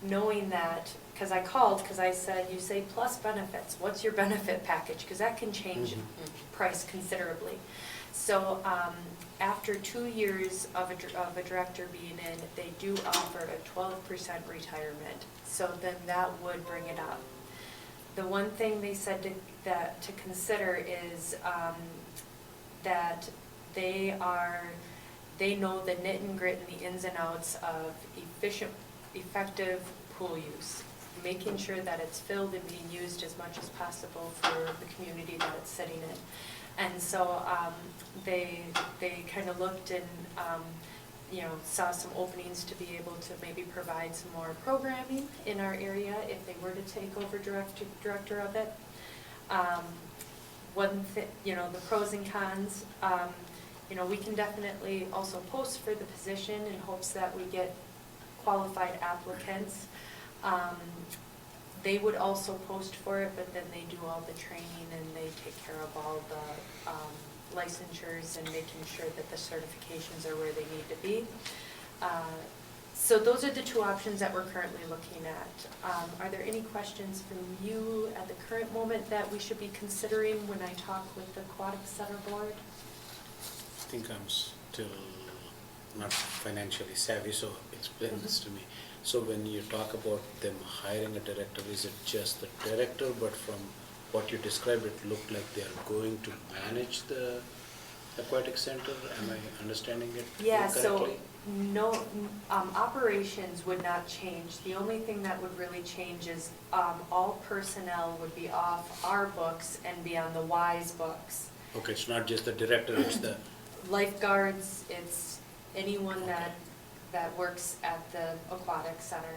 [SPEAKER 4] knowing that, because I called, because I said, you say plus benefits, what's your benefit package? Because that can change price considerably. So after 2 years of a director being in, they do offer a 12% retirement. So then that would bring it up. The one thing they said to consider is that they know the nit and grit and the ins and outs of effective pool use, making sure that it's filled and being used as much as possible for the community that it's sitting in. And so they kind of looked and saw some openings to be able to maybe provide some more programming in our area if they were to take over director of it. One thing, the pros and cons, we can definitely also post for the position in hopes that we get qualified applicants. They would also post for it, but then they do all the training and they take care of all the licensures and making sure that the certifications are where they need to be. So those are the two options that we're currently looking at. Are there any questions from you at the current moment that we should be considering when I talk with the Aquatic Center Board?
[SPEAKER 6] I think I'm still not financially savvy, so explain this to me. So when you talk about them hiring a director, is it just the director, but from what you described, it looked like they are going to manage the aquatic center? Am I understanding it
[SPEAKER 4] Yeah, so
[SPEAKER 6] correctly?
[SPEAKER 4] no, operations would not change. The only thing that would really change is all personnel would be off our books and be on the WISE books.
[SPEAKER 6] Okay, it's not just the director, it's the,
[SPEAKER 4] Lifeguards, it's anyone
[SPEAKER 6] Okay.
[SPEAKER 4] that works at the aquatic center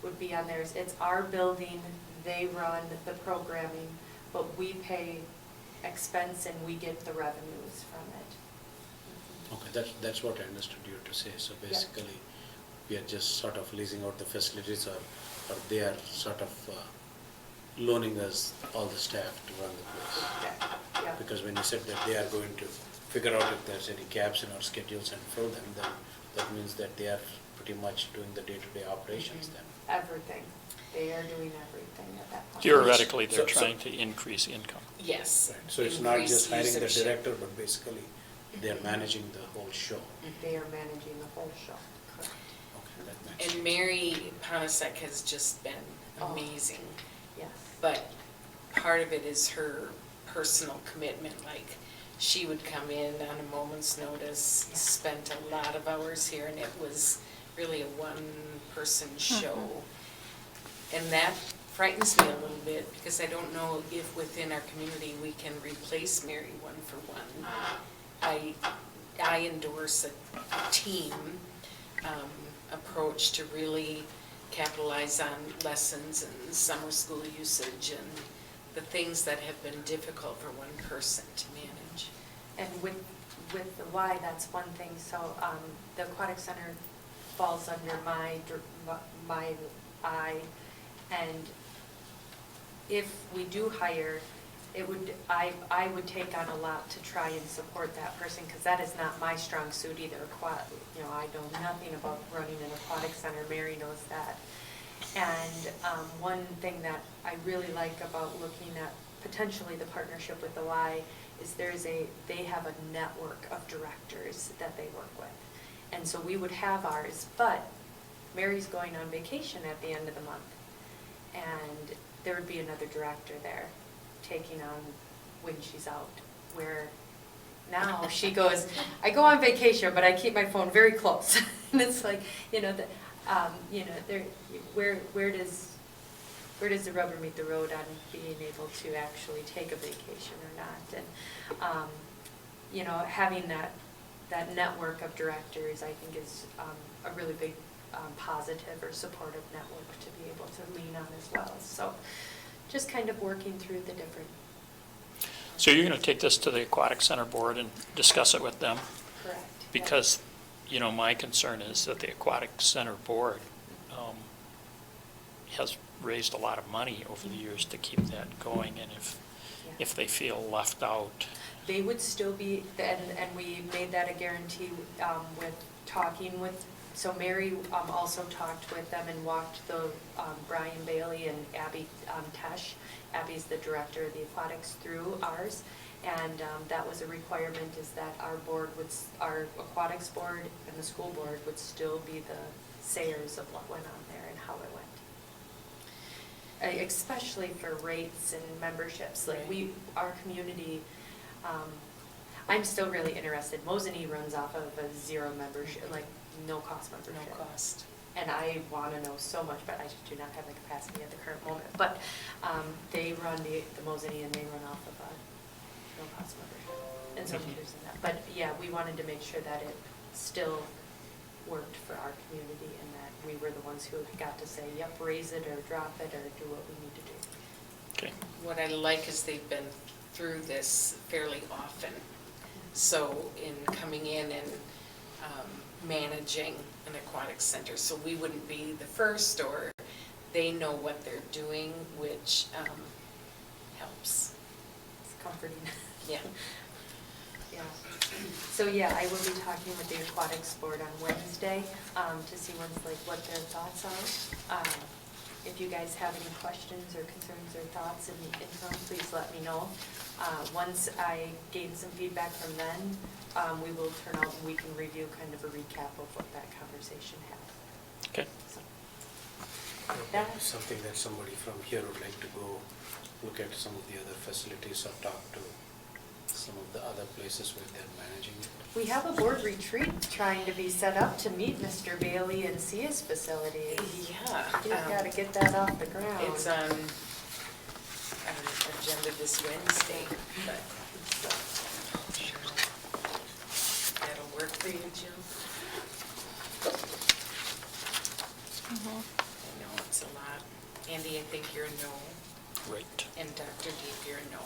[SPEAKER 4] would be on theirs. It's our building, they run the programming, but we pay expense and we get the revenues from it.
[SPEAKER 6] okay, that's what I understood you to say. So basically, we are just sort of leasing out the facilities, or they are sort of loaning us all the staff to run the place.
[SPEAKER 4] Yeah.
[SPEAKER 6] Because when you said that they are going to figure out if there's any gaps in our schedules and fill them, then that means that they are pretty much doing the day-to-day operations then.
[SPEAKER 4] Everything. They are doing everything at that point.
[SPEAKER 3] Theoretically, they're
[SPEAKER 6] So-
[SPEAKER 3] trying to increase income.
[SPEAKER 5] Yes.
[SPEAKER 6] Right. So it's not just
[SPEAKER 5] Increased
[SPEAKER 6] hiring the
[SPEAKER 5] usership.
[SPEAKER 6] director, but basically they're managing the whole show.
[SPEAKER 4] They are managing the whole show. Correct.
[SPEAKER 6] Okay, that makes sense.
[SPEAKER 5] And Mary Ponasek has just been
[SPEAKER 4] Oh.
[SPEAKER 5] amazing.
[SPEAKER 4] Yes.
[SPEAKER 5] But part of it is her personal commitment, like she would come in on a moment's notice,
[SPEAKER 4] Yeah.
[SPEAKER 5] spent a lot of hours here, and it was really a one-person show. And that frightens me a little bit, because I don't know if within our community we can replace Mary one-for-one. I endorse a team approach to really capitalize on lessons and summer school usage and the things that have been difficult for one person to manage.
[SPEAKER 4] And with the Y, that's one thing. So the aquatic center falls under my eye, and if we do hire, I would take on a lot to try and support that person, because that is not my strong suit either. I know nothing about running an aquatic center. Mary knows that. And one thing that I really like about looking at potentially the partnership with the Y is they have a network of directors that they work with. And so we would have ours, but Mary's going on vacation at the end of the month. And there would be another director there taking on when she's out, where now she goes, I go on vacation, but I keep my phone very close. And it's like, where does the rubber meet the road on being able to actually take a vacation or not? And you know, having that network of directors, I think is a really big positive or supportive network to be able to lean on as well. So just kind of working through the different.
[SPEAKER 3] So you're going to take this to the Aquatic Center Board and discuss it with them?
[SPEAKER 4] Correct.
[SPEAKER 3] Because, you know, my concern is that the Aquatic Center Board has raised a lot of money over the years to keep that going, and if they feel left out.
[SPEAKER 4] They would still be, and we made that a guarantee with talking with, so Mary also talked with them and walked the Brian Bailey and Abby Tesh. Abby's the director of the aquatics through ours, and that was a requirement, is that our board would, our aquatics board and the school board would still be the sayers of what went on there and how it went. Especially for rates and memberships, like our community, I'm still really interested. Mosinee runs off of a zero membership, like no cost membership.
[SPEAKER 5] No cost.
[SPEAKER 4] And I want to know so much, but I just do not have the capacity at the current moment. But they run the Mosinee, and they run off of a no cost membership, and some years in that. But yeah, we wanted to make sure that it still worked for our community, and that we were the ones who got to say, yep, raise it or drop it or do what we need to do.
[SPEAKER 3] Okay.
[SPEAKER 5] What I like is they've been through this fairly often. So in coming in and managing an aquatic center, so we wouldn't be the first, or they know what they're doing, which helps.
[SPEAKER 4] It's comforting.
[SPEAKER 5] Yeah.
[SPEAKER 4] Yeah. So yeah, I will be talking with the aquatics board on Wednesday to see what their thoughts are. If you guys have any questions or concerns or thoughts in the interim, please let me know. Once I gain some feedback from them, we will turn out and we can review kind of a recap of what that conversation had.
[SPEAKER 3] Okay.
[SPEAKER 4] So,
[SPEAKER 6] Maybe something that somebody from here would like to go look at some of the other facilities or talk to some of the other places where they're managing it.
[SPEAKER 4] we have a board retreat trying to be set up to meet Mr. Bailey and see his facilities.
[SPEAKER 5] Yeah.
[SPEAKER 4] We've got to get that off the ground.
[SPEAKER 5] It's on agenda this Wednesday, but that'll work for you, Jill? I know it's a lot. Andy, I think you're a no,
[SPEAKER 3] Right.
[SPEAKER 5] and Dr. Deep, you're a no.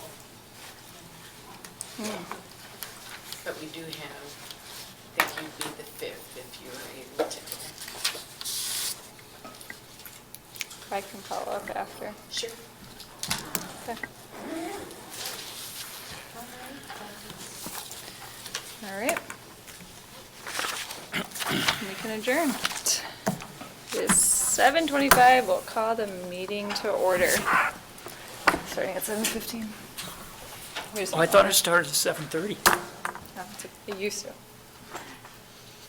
[SPEAKER 5] But we do have, I think you'd be the 5th if you were able to go.
[SPEAKER 1] I can follow up after.
[SPEAKER 5] Sure.
[SPEAKER 1] Okay. All right. We can adjourn. It is 7:25. We'll call the meeting to order. Starting at 7:15.
[SPEAKER 3] Oh, I thought it started at 7:30.
[SPEAKER 1] It used to.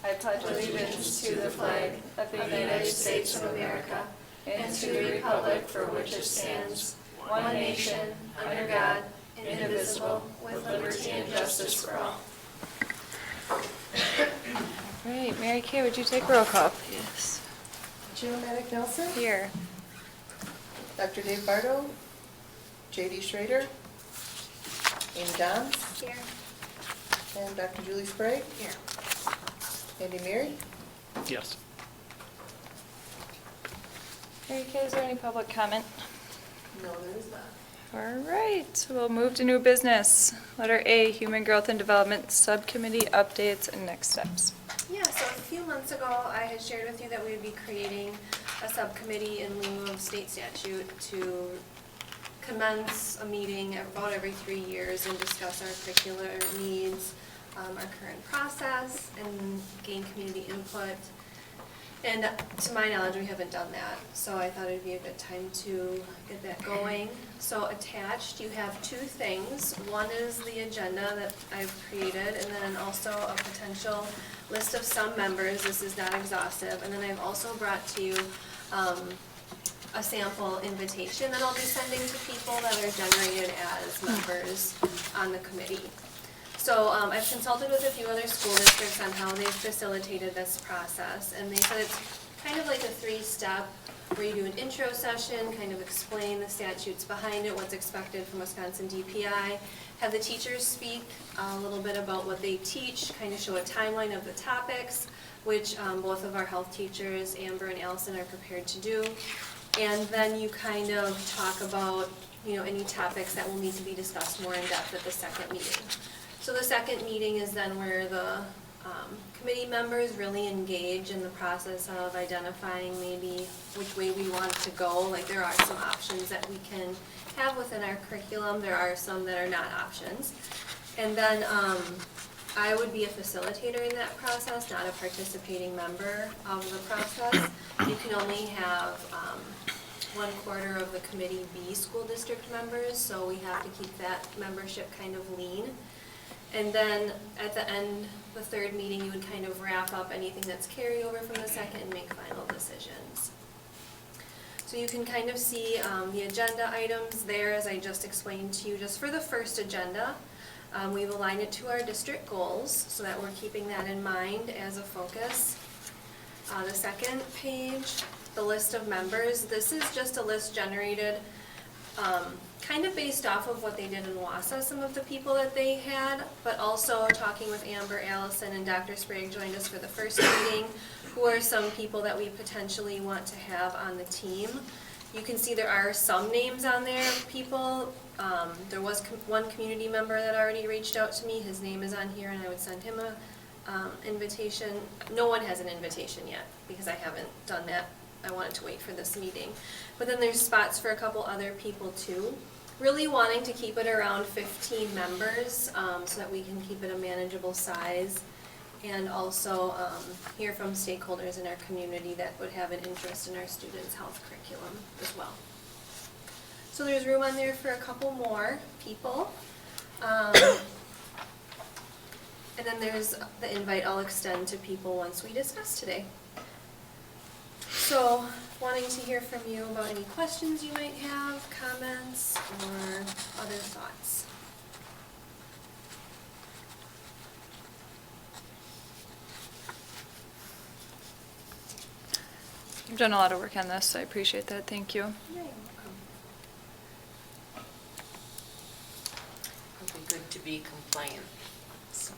[SPEAKER 1] I pledge allegiance to the flag of the United States of America and to the republic for which it stands, one nation, under God, indivisible, with liberty and justice for all. All right, Mary Kay, would you take roll call, please?
[SPEAKER 2] Jill Maddock Nelson,
[SPEAKER 1] Here.
[SPEAKER 2] Dr. Dave Bardo, J.D. Schrader, Amy Johns,
[SPEAKER 1] Here.
[SPEAKER 2] and Dr. Julie Sprague.
[SPEAKER 5] Here.
[SPEAKER 2] Andy Mary.
[SPEAKER 3] Yes.
[SPEAKER 1] Mary Kay, is there any public comment?
[SPEAKER 2] No, there is not.
[SPEAKER 1] All right, we'll move to new business. Letter A, Human Growth and Development Subcommittee updates and next steps.
[SPEAKER 9] Yeah, so a few months ago, I had shared with you that we would be creating a subcommittee in lieu of state statute to commence a meeting about every 3 years and discuss our curricular needs, our current process, and gain community input. And to my knowledge, we haven't done that, so I thought it'd be a good time to get that going. So attached, you have 2 things. One is the agenda that I've created, and then also a potential list of some members. This is not exhaustive. And then I've also brought to you a sample invitation that I'll be sending to people that are generated as members on the committee. So I've consulted with a few other school districts on how they've facilitated this process, and they said it's kind of like a 3-step where you do an intro session, kind of explain the statutes behind it, what's expected from Wisconsin DPI. Have the teachers speak a little bit about what they teach, kind of show a timeline of the topics, which both of our health teachers, Amber and Allison, are prepared to do. And then you kind of talk about, any topics that will need to be discussed more in depth at the second meeting. So the second meeting is then where the committee members really engage in the process of identifying maybe which way we want to go. Like, there are some options that we can have within our curriculum. There are some that are not options. And then I would be a facilitator in that process, not a participating member of the process. You can only have 1/4 of the committee be school district members, so we have to keep that membership kind of lean. And then at the end, the third meeting, you would kind of wrap up anything that's carryover from the second and make final decisions. So you can kind of see the agenda items there, as I just explained to you, just for the first agenda. We've aligned it to our district goals, so that we're keeping that in mind as a focus. The second page, the list of members. This is just a list generated kind of based off of what they did in Wausau, some of the people that they had, but also talking with Amber, Allison, and Dr. Sprague joined us for the first meeting, who are some people that we potentially want to have on the team. You can see there are some names on there of people. There was one community member that already reached out to me. His name is on here, and I would send him a invitation. No one has an invitation yet, because I haven't done that. I wanted to wait for this meeting. But then there's spots for a couple other people too. Really wanting to keep it around 15 members so that we can keep it a manageable size, and also hear from stakeholders in our community that would have an interest in our students' health curriculum as well. So there's room on there for a couple more people. And then there's the invite I'll extend to people once we discuss today. So, wanting to hear from you about any questions you might have, comments, or other thoughts.
[SPEAKER 1] You've done a lot of work on this, so I appreciate that, thank you.
[SPEAKER 9] Yeah, you're welcome.
[SPEAKER 5] It'd be good to be compliant. So,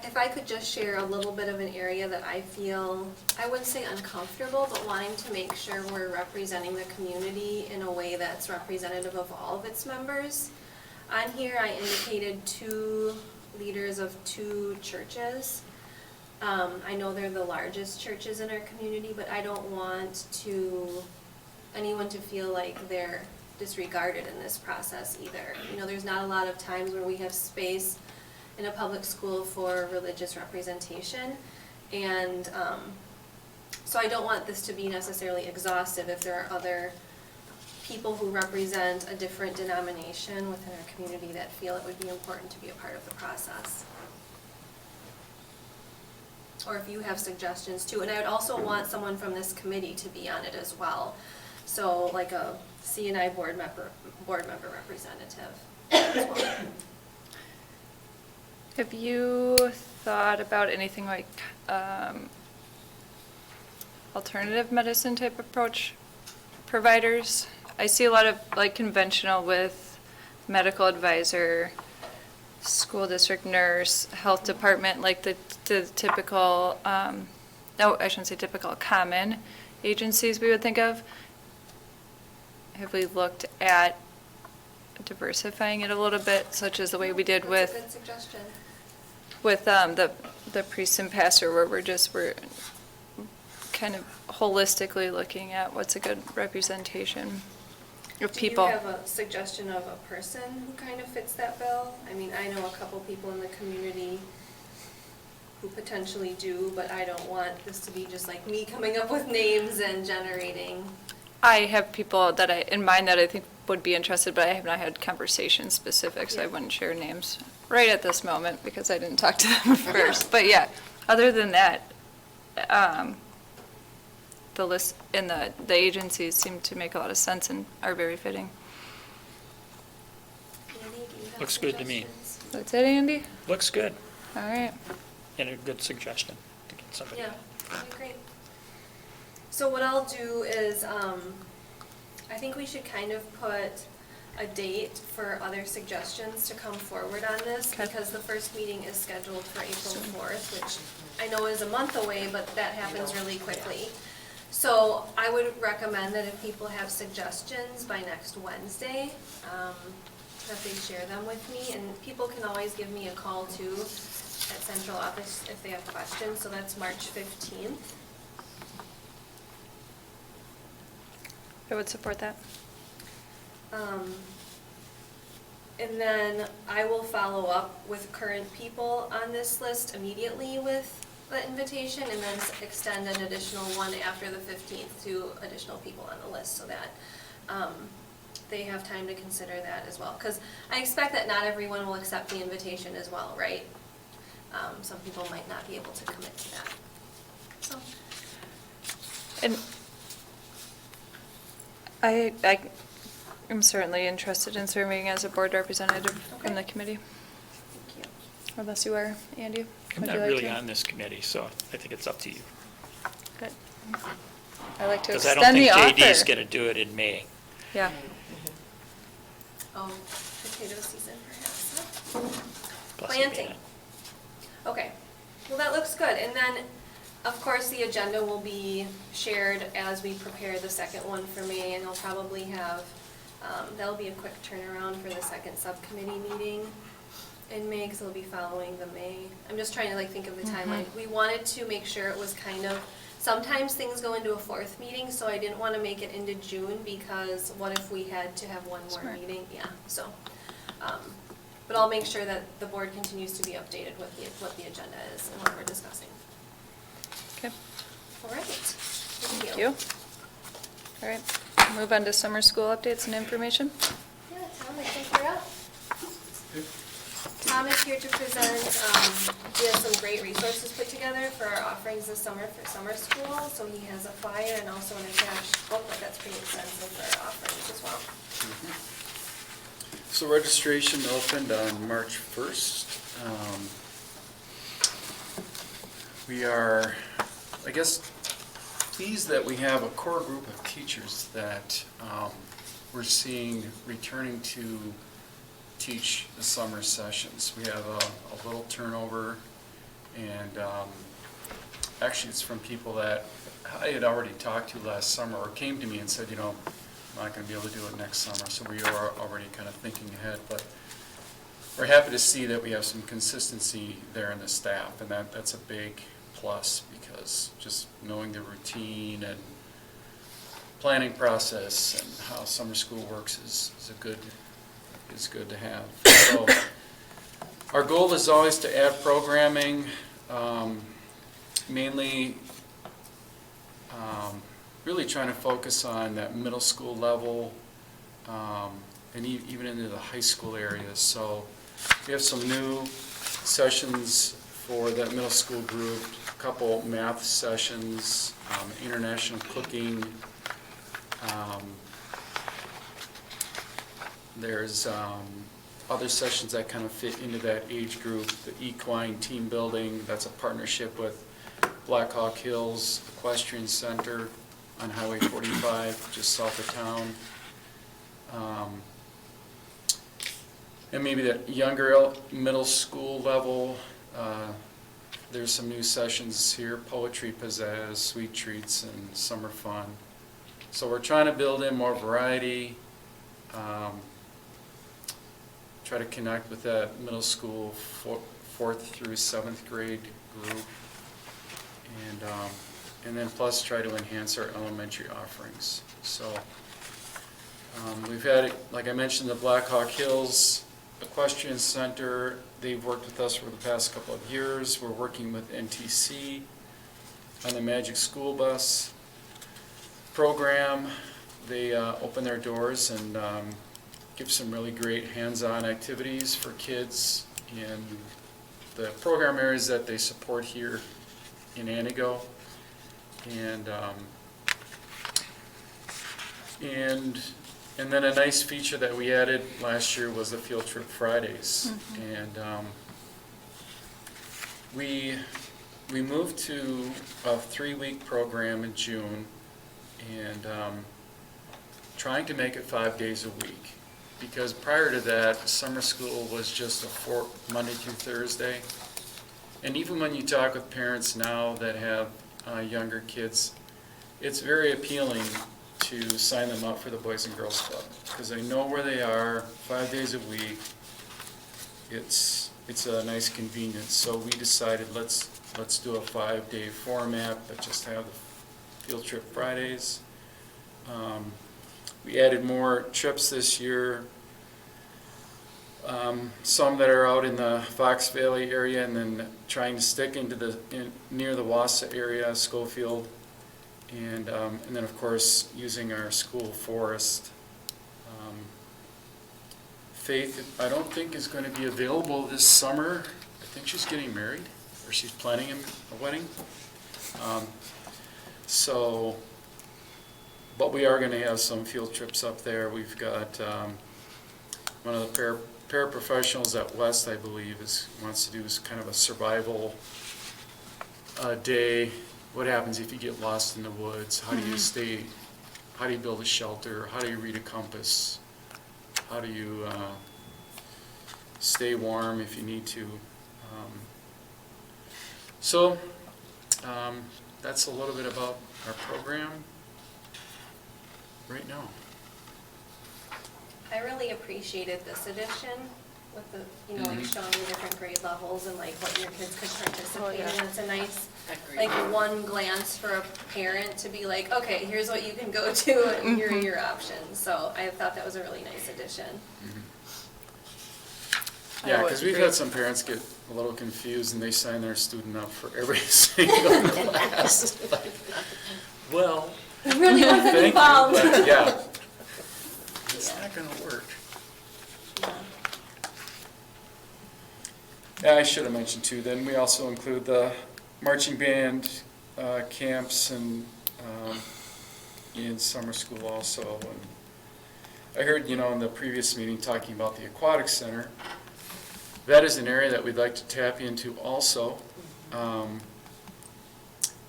[SPEAKER 9] If I could just share a little bit of an area that I feel, I wouldn't say uncomfortable, but wanting to make sure we're representing the community in a way that's representative of all of its members. On here, I indicated 2 leaders of 2 churches. I know they're the largest churches in our community, but I don't want anyone to feel like they're disregarded in this process either. There's not a lot of times where we have space in a public school for religious representation, and so I don't want this to be necessarily exhaustive if there are other people who represent a different denomination within our community that feel it would be important to be a part of the process. Or if you have suggestions too, and I would also want someone from this committee to be on it as well. So like a C&I board member representative as well.
[SPEAKER 1] Have you thought about anything like alternative medicine type approach providers? I see a lot of like conventional with medical advisor, school district nurse, health department, like the typical, no, I shouldn't say typical, common agencies we would think of. Have we looked at diversifying it a little bit, such as the way we did
[SPEAKER 9] That's a
[SPEAKER 1] with
[SPEAKER 9] good suggestion.
[SPEAKER 1] the priest and pastor, where we're kind of holistically looking at what's a good representation of people.
[SPEAKER 9] Do you have a suggestion of a person who kind of fits that bill? I mean, I know a couple people in the community who potentially do, but I don't want this to be just like me coming up with names and generating.
[SPEAKER 1] I have people in mind that I think would be interested, but I have not had conversation specifics.
[SPEAKER 9] Yeah.
[SPEAKER 1] I wouldn't share names right at this moment because I didn't talk to them first. But yeah, other than that, the list and the agencies seem to make a lot of sense and are very fitting.
[SPEAKER 9] Andy, do you have
[SPEAKER 3] Looks good to me.
[SPEAKER 9] suggestions?
[SPEAKER 1] That's it, Andy?
[SPEAKER 3] Looks good,
[SPEAKER 1] All right.
[SPEAKER 3] and a good suggestion to get somebody.
[SPEAKER 9] Yeah, okay, great. So what I'll do is, I think we should kind of put a date for other suggestions to come forward on this,
[SPEAKER 1] Okay.
[SPEAKER 9] because the first meeting is scheduled for April 4th, which I know is a month away, but that happens really quickly. So I would recommend that if people have suggestions by next Wednesday, that they share them with me, and people can always give me a call too at central office if they have questions, so that's March 15th.
[SPEAKER 1] I would support that.
[SPEAKER 9] And then I will follow up with current people on this list immediately with the invitation, and then extend an additional one after the 15th to additional people on the list, so that they have time to consider that as well. Because I expect that not everyone will accept the invitation as well, right? Some people might not be able to commit to that. So,
[SPEAKER 1] And I am certainly interested in serving as a board representative in the
[SPEAKER 9] Okay.
[SPEAKER 1] committee,
[SPEAKER 9] thank you.
[SPEAKER 1] unless you are, Andy.
[SPEAKER 3] I'm
[SPEAKER 1] Would
[SPEAKER 3] not
[SPEAKER 1] you like
[SPEAKER 3] really
[SPEAKER 1] to?
[SPEAKER 3] on this committee, so I think it's up to you.
[SPEAKER 1] Good. I'd like to
[SPEAKER 3] Because I don't
[SPEAKER 1] extend the
[SPEAKER 3] think
[SPEAKER 1] offer.
[SPEAKER 3] JD's going to do it in May.
[SPEAKER 1] Yeah.
[SPEAKER 9] Oh, potato season perhaps,
[SPEAKER 3] plus
[SPEAKER 9] Planting.
[SPEAKER 3] Amanda.
[SPEAKER 9] Okay, well, that looks good. And then, of course, the agenda will be shared as we prepare the second one for May, and I'll probably have, that'll be a quick turnaround for the second subcommittee meeting in May, because it'll be following the May. I'm just trying to like think of the timeline. We wanted to make sure it was kind of, sometimes things go into a fourth meeting, so I didn't want to make it into June, because what if we had to have one more
[SPEAKER 1] Smart.
[SPEAKER 9] meeting? Yeah, so, but I'll make sure that the board continues to be updated with what the agenda is and what we're discussing.
[SPEAKER 1] Okay,
[SPEAKER 9] All right,
[SPEAKER 1] thank you. All right, move on to summer school updates and information.
[SPEAKER 9] Yeah, Tom, I think you're up. Tom is here to present, he has some great resources put together for our offerings this summer for summer school. So he has a flyer and also an attached booklet that's pretty extensive for our offerings as well.
[SPEAKER 10] So registration opened on March 1st. We are, I guess, pleased that we have a core group of teachers that we're seeing returning to teach the summer sessions. We have a little turnover, and actually it's from people that I had already talked to last summer, or came to me and said, you know, I'm not going to be able to do it next summer, so we are already kind of thinking ahead. But we're happy to see that we have some consistency there in the staff, and that's a big plus, because just knowing the routine and planning process and how summer school works is good to have. So our goal is always to add programming, mainly really trying to focus on that middle school level, and even into the high school areas. So we have some new sessions for that middle school group, a couple math sessions, international cooking. There's other sessions that kind of fit into that age group, the equine team building, that's a partnership with Black Hawk Hills Equestrian Center on Highway 45, just south of town. And maybe that younger middle school level, there's some new sessions here, poetry, pizzazz, sweet treats, and summer fun. So we're trying to build in more variety, try to connect with that middle school 4th through 7th grade group, and then plus try to enhance our elementary offerings. So we've had, like I mentioned, the Black Hawk Hills Equestrian Center. They've worked with us for the past couple of years. We're working with NTC on the Magic School Bus program. They open their doors and give some really great hands-on activities for kids in the program areas that they support here in Antigo. And then a nice feature that we added last year was the Field Trip Fridays. And we moved to a 3-week program in June and trying to make it 5 days a week. Because prior to that, summer school was just Monday through Thursday. And even when you talk with parents now that have younger kids, it's very appealing to sign them up for the Boys and Girls Club, because they know where they are 5 days a week. It's a nice convenience. So we decided let's do a 5-day format, but just have the field trip Fridays. We added more trips this year. Some that are out in the Fox Valley area, and then trying to stick into near the Wausau area, Schofield, and then of course using our school forest. Faith, I don't think is going to be available this summer. I think she's getting married, or she's planning a wedding. But we are going to have some field trips up there. We've got one of the paraprofessionals at West, I believe, wants to do kind of a survival day. What happens if you get lost in the woods? How do you stay? How do you build a shelter? How do you read a compass? How do you stay warm if you need to? That's a little bit about our program right now.
[SPEAKER 9] I really appreciated this edition with the, like showing the different grade levels and like what your kids could participate in. It's a nice,
[SPEAKER 5] Agreed.
[SPEAKER 9] like one glance for a parent to be like, okay, here's what you can go to and here are your options. So I thought that was a really nice addition.
[SPEAKER 10] Yeah, because we've had some parents get a little confused and they sign their student up for every single class. Like, well,
[SPEAKER 9] It really wasn't
[SPEAKER 10] thank you,
[SPEAKER 9] involved.
[SPEAKER 10] but yeah, it's not going to work. Yeah, I should have mentioned too, then we also include the marching band camps and in summer school also. And I heard, in the previous meeting talking about the aquatic center. That is an area that we'd like to tap into also.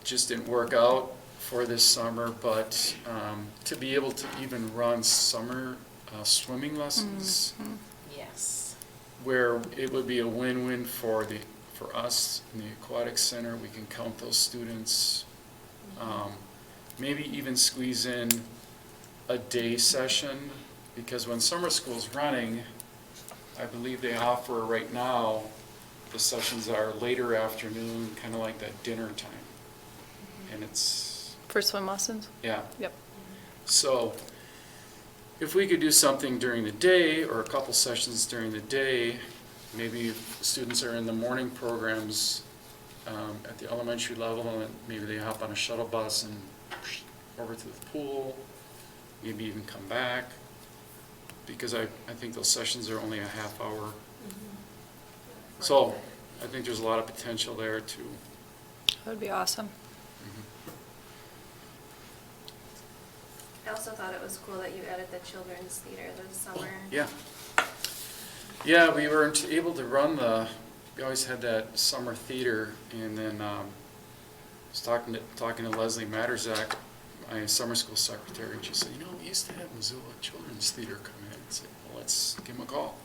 [SPEAKER 10] Just didn't work out for this summer, but to be able to even run summer swimming lessons,
[SPEAKER 5] Yes.
[SPEAKER 10] where it would be a win-win for us in the aquatic center. We can count those students, maybe even squeeze in a day session, because when summer school's running, I believe they offer right now, the sessions are later afternoon, kind of like that dinner time. And it's,
[SPEAKER 1] For swim lessons?
[SPEAKER 10] yeah.
[SPEAKER 1] Yep.
[SPEAKER 10] So if we could do something during the day, or a couple sessions during the day, maybe if students are in the morning programs at the elementary level, and maybe they hop on a shuttle bus and over to the pool, maybe even come back, because I think those sessions are only a half hour. So I think there's a lot of potential there too.
[SPEAKER 1] That would be awesome.
[SPEAKER 9] I also thought it was cool that you added the children's theater this summer.
[SPEAKER 10] Yeah. Yeah, we weren't able to run we always had that summer theater, and then I was talking to Leslie Matterzak, my summer school secretary, and she said, we used to have Missoula Children's Theater come in. I said, well, let's give them a call.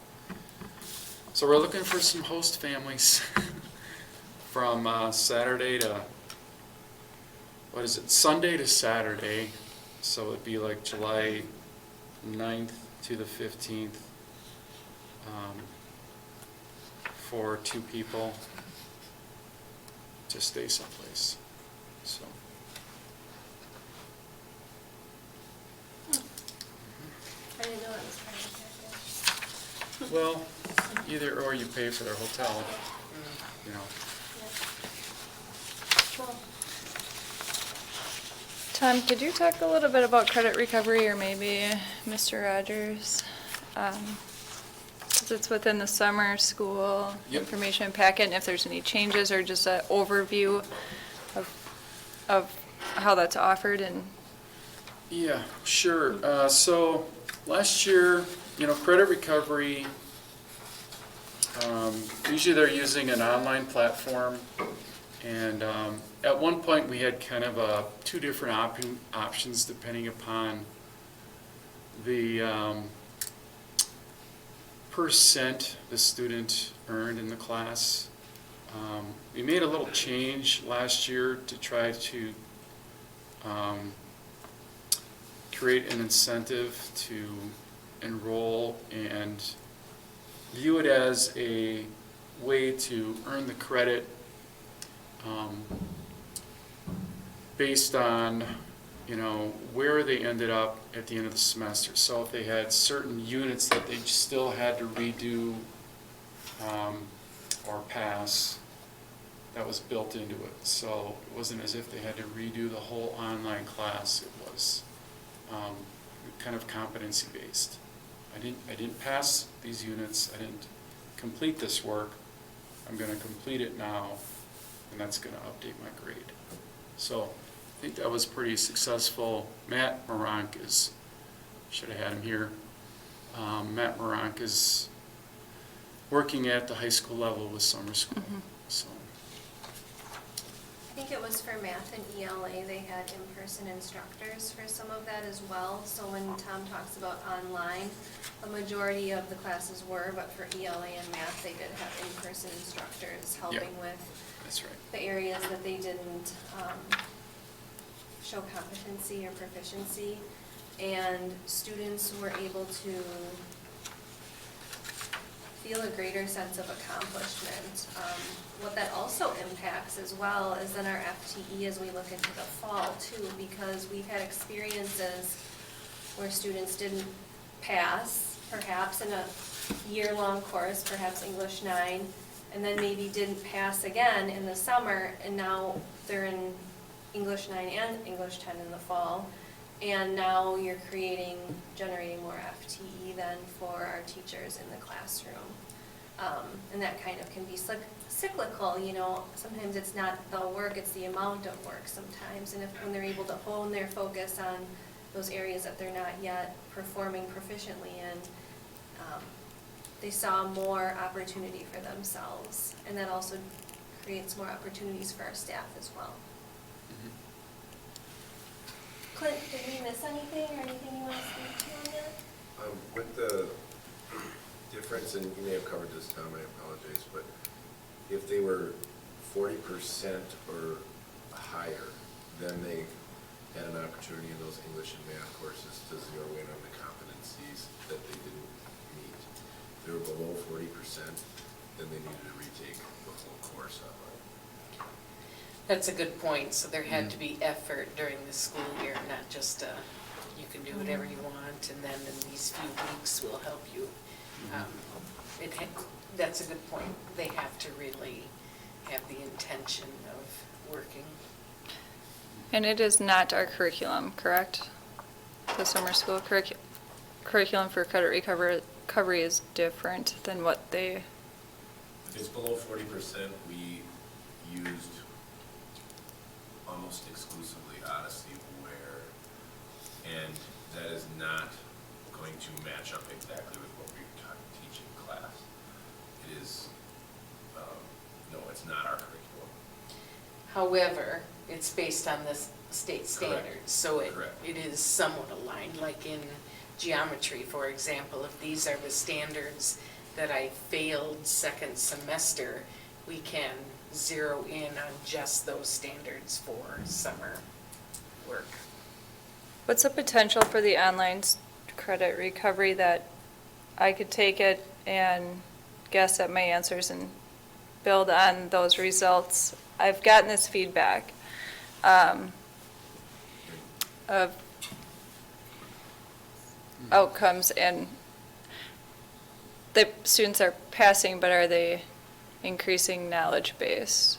[SPEAKER 10] So we're looking for some host families from Sunday to Saturday. So it'd be like July 9th to the 15th for 2 people to stay someplace. So.
[SPEAKER 9] I didn't know that was part of the package.
[SPEAKER 10] Well, either or you pay for their hotel,
[SPEAKER 1] Tom, could you talk a little bit about credit recovery, or maybe Mr. Rogers? 'Cause it's within the summer school
[SPEAKER 10] Yep.
[SPEAKER 1] information packet, and if there's any changes, or just an overview of how that's offered and.
[SPEAKER 10] Yeah, sure. So last year, credit recovery, usually they're using an online platform, And at one point, we had kind of two different options depending upon the percent the student earned in the class. We made a little change last year to try to create an incentive to enroll and view it as a way to earn the credit based on, where they ended up at the end of the semester. So if they had certain units that they still had to redo or pass, that was built into it. So it wasn't as if they had to redo the whole online class. It was kind of competency-based. I didn't pass these units. I didn't complete this work. I'm going to complete it now, and that's going to update my grade. So I think that was pretty successful. Matt Morank should have had him here. Matt Morank is working at the high school level with summer school. So.
[SPEAKER 9] I think it was for math and ELA, they had in-person instructors for some of that as well. So when Tom talks about online, a majority of the classes were, but for ELA and math, they did have in-person instructors helping with
[SPEAKER 10] That's right.
[SPEAKER 9] the areas that they didn't show competency or proficiency. And students were able to feel a greater sense of accomplishment. What that also impacts as well is then our FTE as we look into the fall too, because we've had experiences where students didn't pass, perhaps in a year-long course, perhaps English 9, and then maybe didn't pass again in the summer, and now they're in English 9 and English 10 in the fall. And now you're generating more FTE then for our teachers in the classroom. And that kind of can be cyclical, sometimes it's not the work, it's the amount of work sometimes. And when they're able to hone their focus on those areas that they're not yet performing proficiently in, they saw more opportunity for themselves. And that also creates more opportunities for our staff as well. Clint, did we miss anything or anything you want to speak to on that?
[SPEAKER 8] With the difference, and you may have covered this, Tom, I apologize, but if they were 40% or higher, then they had an opportunity in those English and math courses to zero in on the competencies that they didn't meet. If they were below 40%, then they needed to retake the whole course online.
[SPEAKER 5] That's a good point. So there had to be effort during the school year, not just you can do whatever you want, and then in these few weeks we'll help you. That's a good point. They have to really have the intention of working.
[SPEAKER 1] And it is not our curriculum, correct? The summer school curriculum for credit recovery is different than what they...
[SPEAKER 8] If it's below 40%, we used almost exclusively Odyssey Ware, and that is not going to match up exactly with what we teach in class. It is, no, it's not our curriculum.
[SPEAKER 5] However, it's based on the state standards,
[SPEAKER 8] Correct.
[SPEAKER 5] so
[SPEAKER 8] Correct.
[SPEAKER 5] it is somewhat aligned, like in geometry, for example. If these are the standards that I failed second semester, we can zero in on just those standards for summer work.
[SPEAKER 1] What's the potential for the online credit recovery that I could take it and guess at my answers and build on those results? I've gotten this feedback of outcomes, and the students are passing, but are they increasing knowledge base?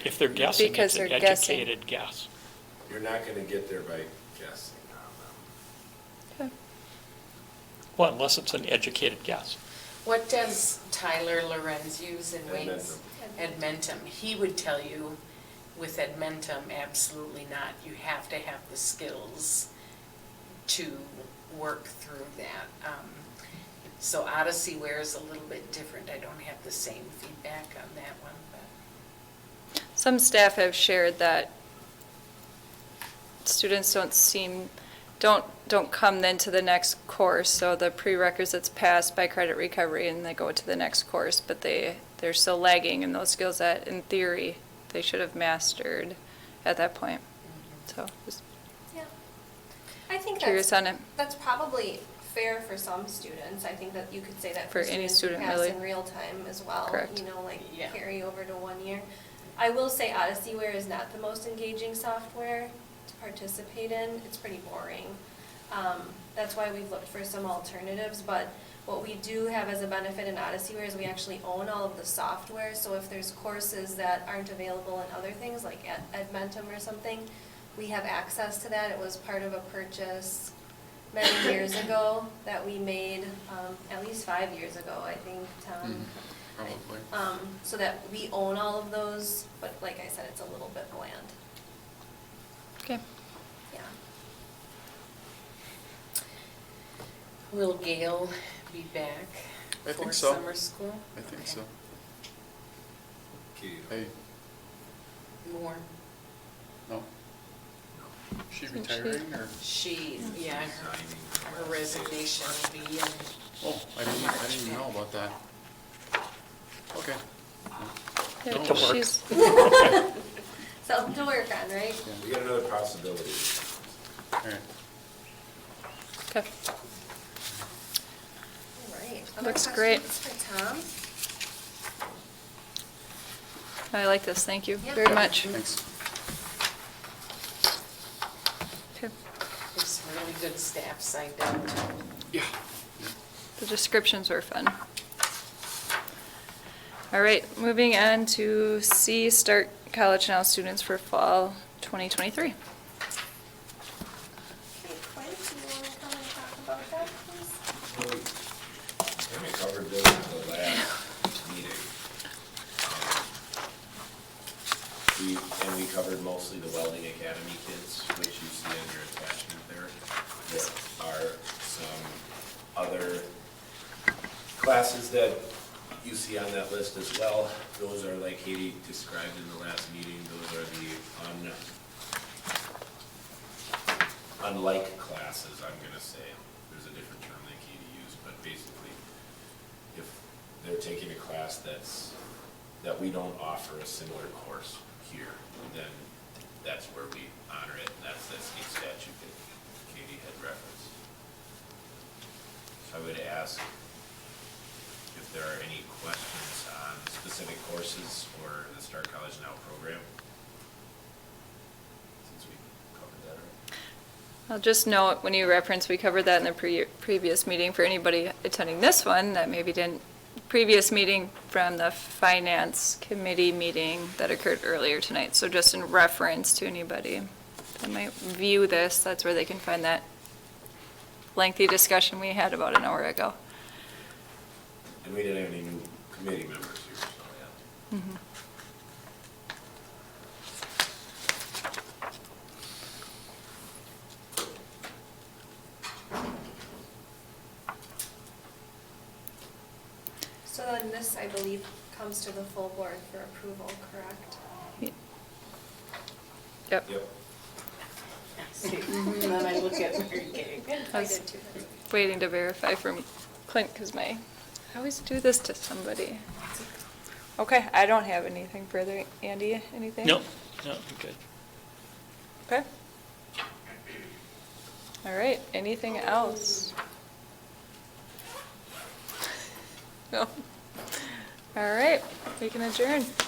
[SPEAKER 3] If they're guessing,
[SPEAKER 1] Because
[SPEAKER 3] it's an
[SPEAKER 1] they're guessing.
[SPEAKER 3] educated guess.
[SPEAKER 8] You're not going to get there by guessing on them.
[SPEAKER 3] Well, unless it's an educated guess.
[SPEAKER 5] What does Tyler Lorenz use in Wayne's? Edmentum. He would tell you with Edmentum, absolutely not. You have to have the skills to work through that. So Odyssey Ware is a little bit different. I don't have the same feedback on that one, but.
[SPEAKER 1] Some staff have shared that students don't come then to the next course, so the prerequisites pass by credit recovery and they go to the next course, but they're still lagging in those skills that, in theory, they should have mastered at that point. So, just
[SPEAKER 9] Yeah. I think
[SPEAKER 1] curious on it.
[SPEAKER 9] that's probably fair for some students. I think that you could say that
[SPEAKER 1] For
[SPEAKER 9] for
[SPEAKER 1] any
[SPEAKER 9] students who
[SPEAKER 1] student,
[SPEAKER 9] pass
[SPEAKER 1] really.
[SPEAKER 9] in real time as well.
[SPEAKER 1] Correct.
[SPEAKER 9] You know, like
[SPEAKER 5] Yeah.
[SPEAKER 9] carry over to 1 year. I will say Odyssey Ware is not the most engaging software to participate in. It's pretty boring. That's why we've looked for some alternatives, but what we do have as a benefit in Odyssey Ware is we actually own all of the software, so if there's courses that aren't available in other things, like Edmentum or something, we have access to that. It was part of a purchase many years ago that we made, at least 5 years ago, I think, Tom.
[SPEAKER 10] Probably.
[SPEAKER 9] So that we own all of those, but like I said, it's a little bit bland.
[SPEAKER 1] Okay.
[SPEAKER 9] Yeah.
[SPEAKER 5] Will Gail be back
[SPEAKER 10] I think
[SPEAKER 5] for
[SPEAKER 10] so.
[SPEAKER 5] summer school?
[SPEAKER 10] I think
[SPEAKER 5] Okay.
[SPEAKER 10] so.
[SPEAKER 7] Okay.
[SPEAKER 10] Hey,
[SPEAKER 5] More.
[SPEAKER 10] no? She
[SPEAKER 1] Isn't she-
[SPEAKER 10] retiring or?
[SPEAKER 5] She, yeah, her resignation will be in.
[SPEAKER 10] Oh, I didn't even know about that. Okay.
[SPEAKER 1] Yeah,
[SPEAKER 10] No,
[SPEAKER 1] she's,
[SPEAKER 9] Something to work on, right?
[SPEAKER 8] We got another possibility.
[SPEAKER 10] All right.
[SPEAKER 1] okay.
[SPEAKER 9] All right.
[SPEAKER 1] Looks great.
[SPEAKER 9] For Tom?
[SPEAKER 1] I like this, thank you
[SPEAKER 9] Yeah.
[SPEAKER 1] very much.
[SPEAKER 10] Thanks.
[SPEAKER 1] Okay.
[SPEAKER 5] It's really good staff signed up.
[SPEAKER 10] Yeah.
[SPEAKER 1] The descriptions were fun. All right, moving on to C, start college now students for fall 2023.
[SPEAKER 9] Okay, Quinn, do you want to come and talk about that, please?
[SPEAKER 8] I think we covered this at the last meeting. We covered mostly the Welding Academy kids, which you see in your attachment there. There are some other classes that you see on that list as well. Those are, like Katie described in the last meeting, those are the unlike classes, I'm gonna say. There's a different term that Katie used, but basically, if they're taking a class that we don't offer a similar course here, then that's where we honor it, and that's that state statute that Katie had referenced. So I would ask if there are any questions on specific courses or the Start College Now program, since we covered that already.
[SPEAKER 1] I'll just note, when you reference, we covered that in the previous meeting, for anybody attending this one that maybe didn't, previous meeting from the finance committee meeting that occurred earlier tonight. So just in reference to anybody that might view this, that's where they can find that lengthy discussion we had about an hour ago.
[SPEAKER 8] And we didn't have any new committee members here, so yeah.
[SPEAKER 1] Mhm.
[SPEAKER 9] So then this, I believe, comes to the full board for approval, correct?
[SPEAKER 1] Yep.
[SPEAKER 8] Yep.
[SPEAKER 5] And then I look at Mary Kay.
[SPEAKER 1] I
[SPEAKER 9] I
[SPEAKER 1] was
[SPEAKER 9] did too.
[SPEAKER 1] waiting to verify from Clint, because I always do this to somebody. Okay, I don't have anything further. Andy, anything?
[SPEAKER 3] No, no, I'm good.
[SPEAKER 1] Okay. All right, anything else? No. All right, we can adjourn.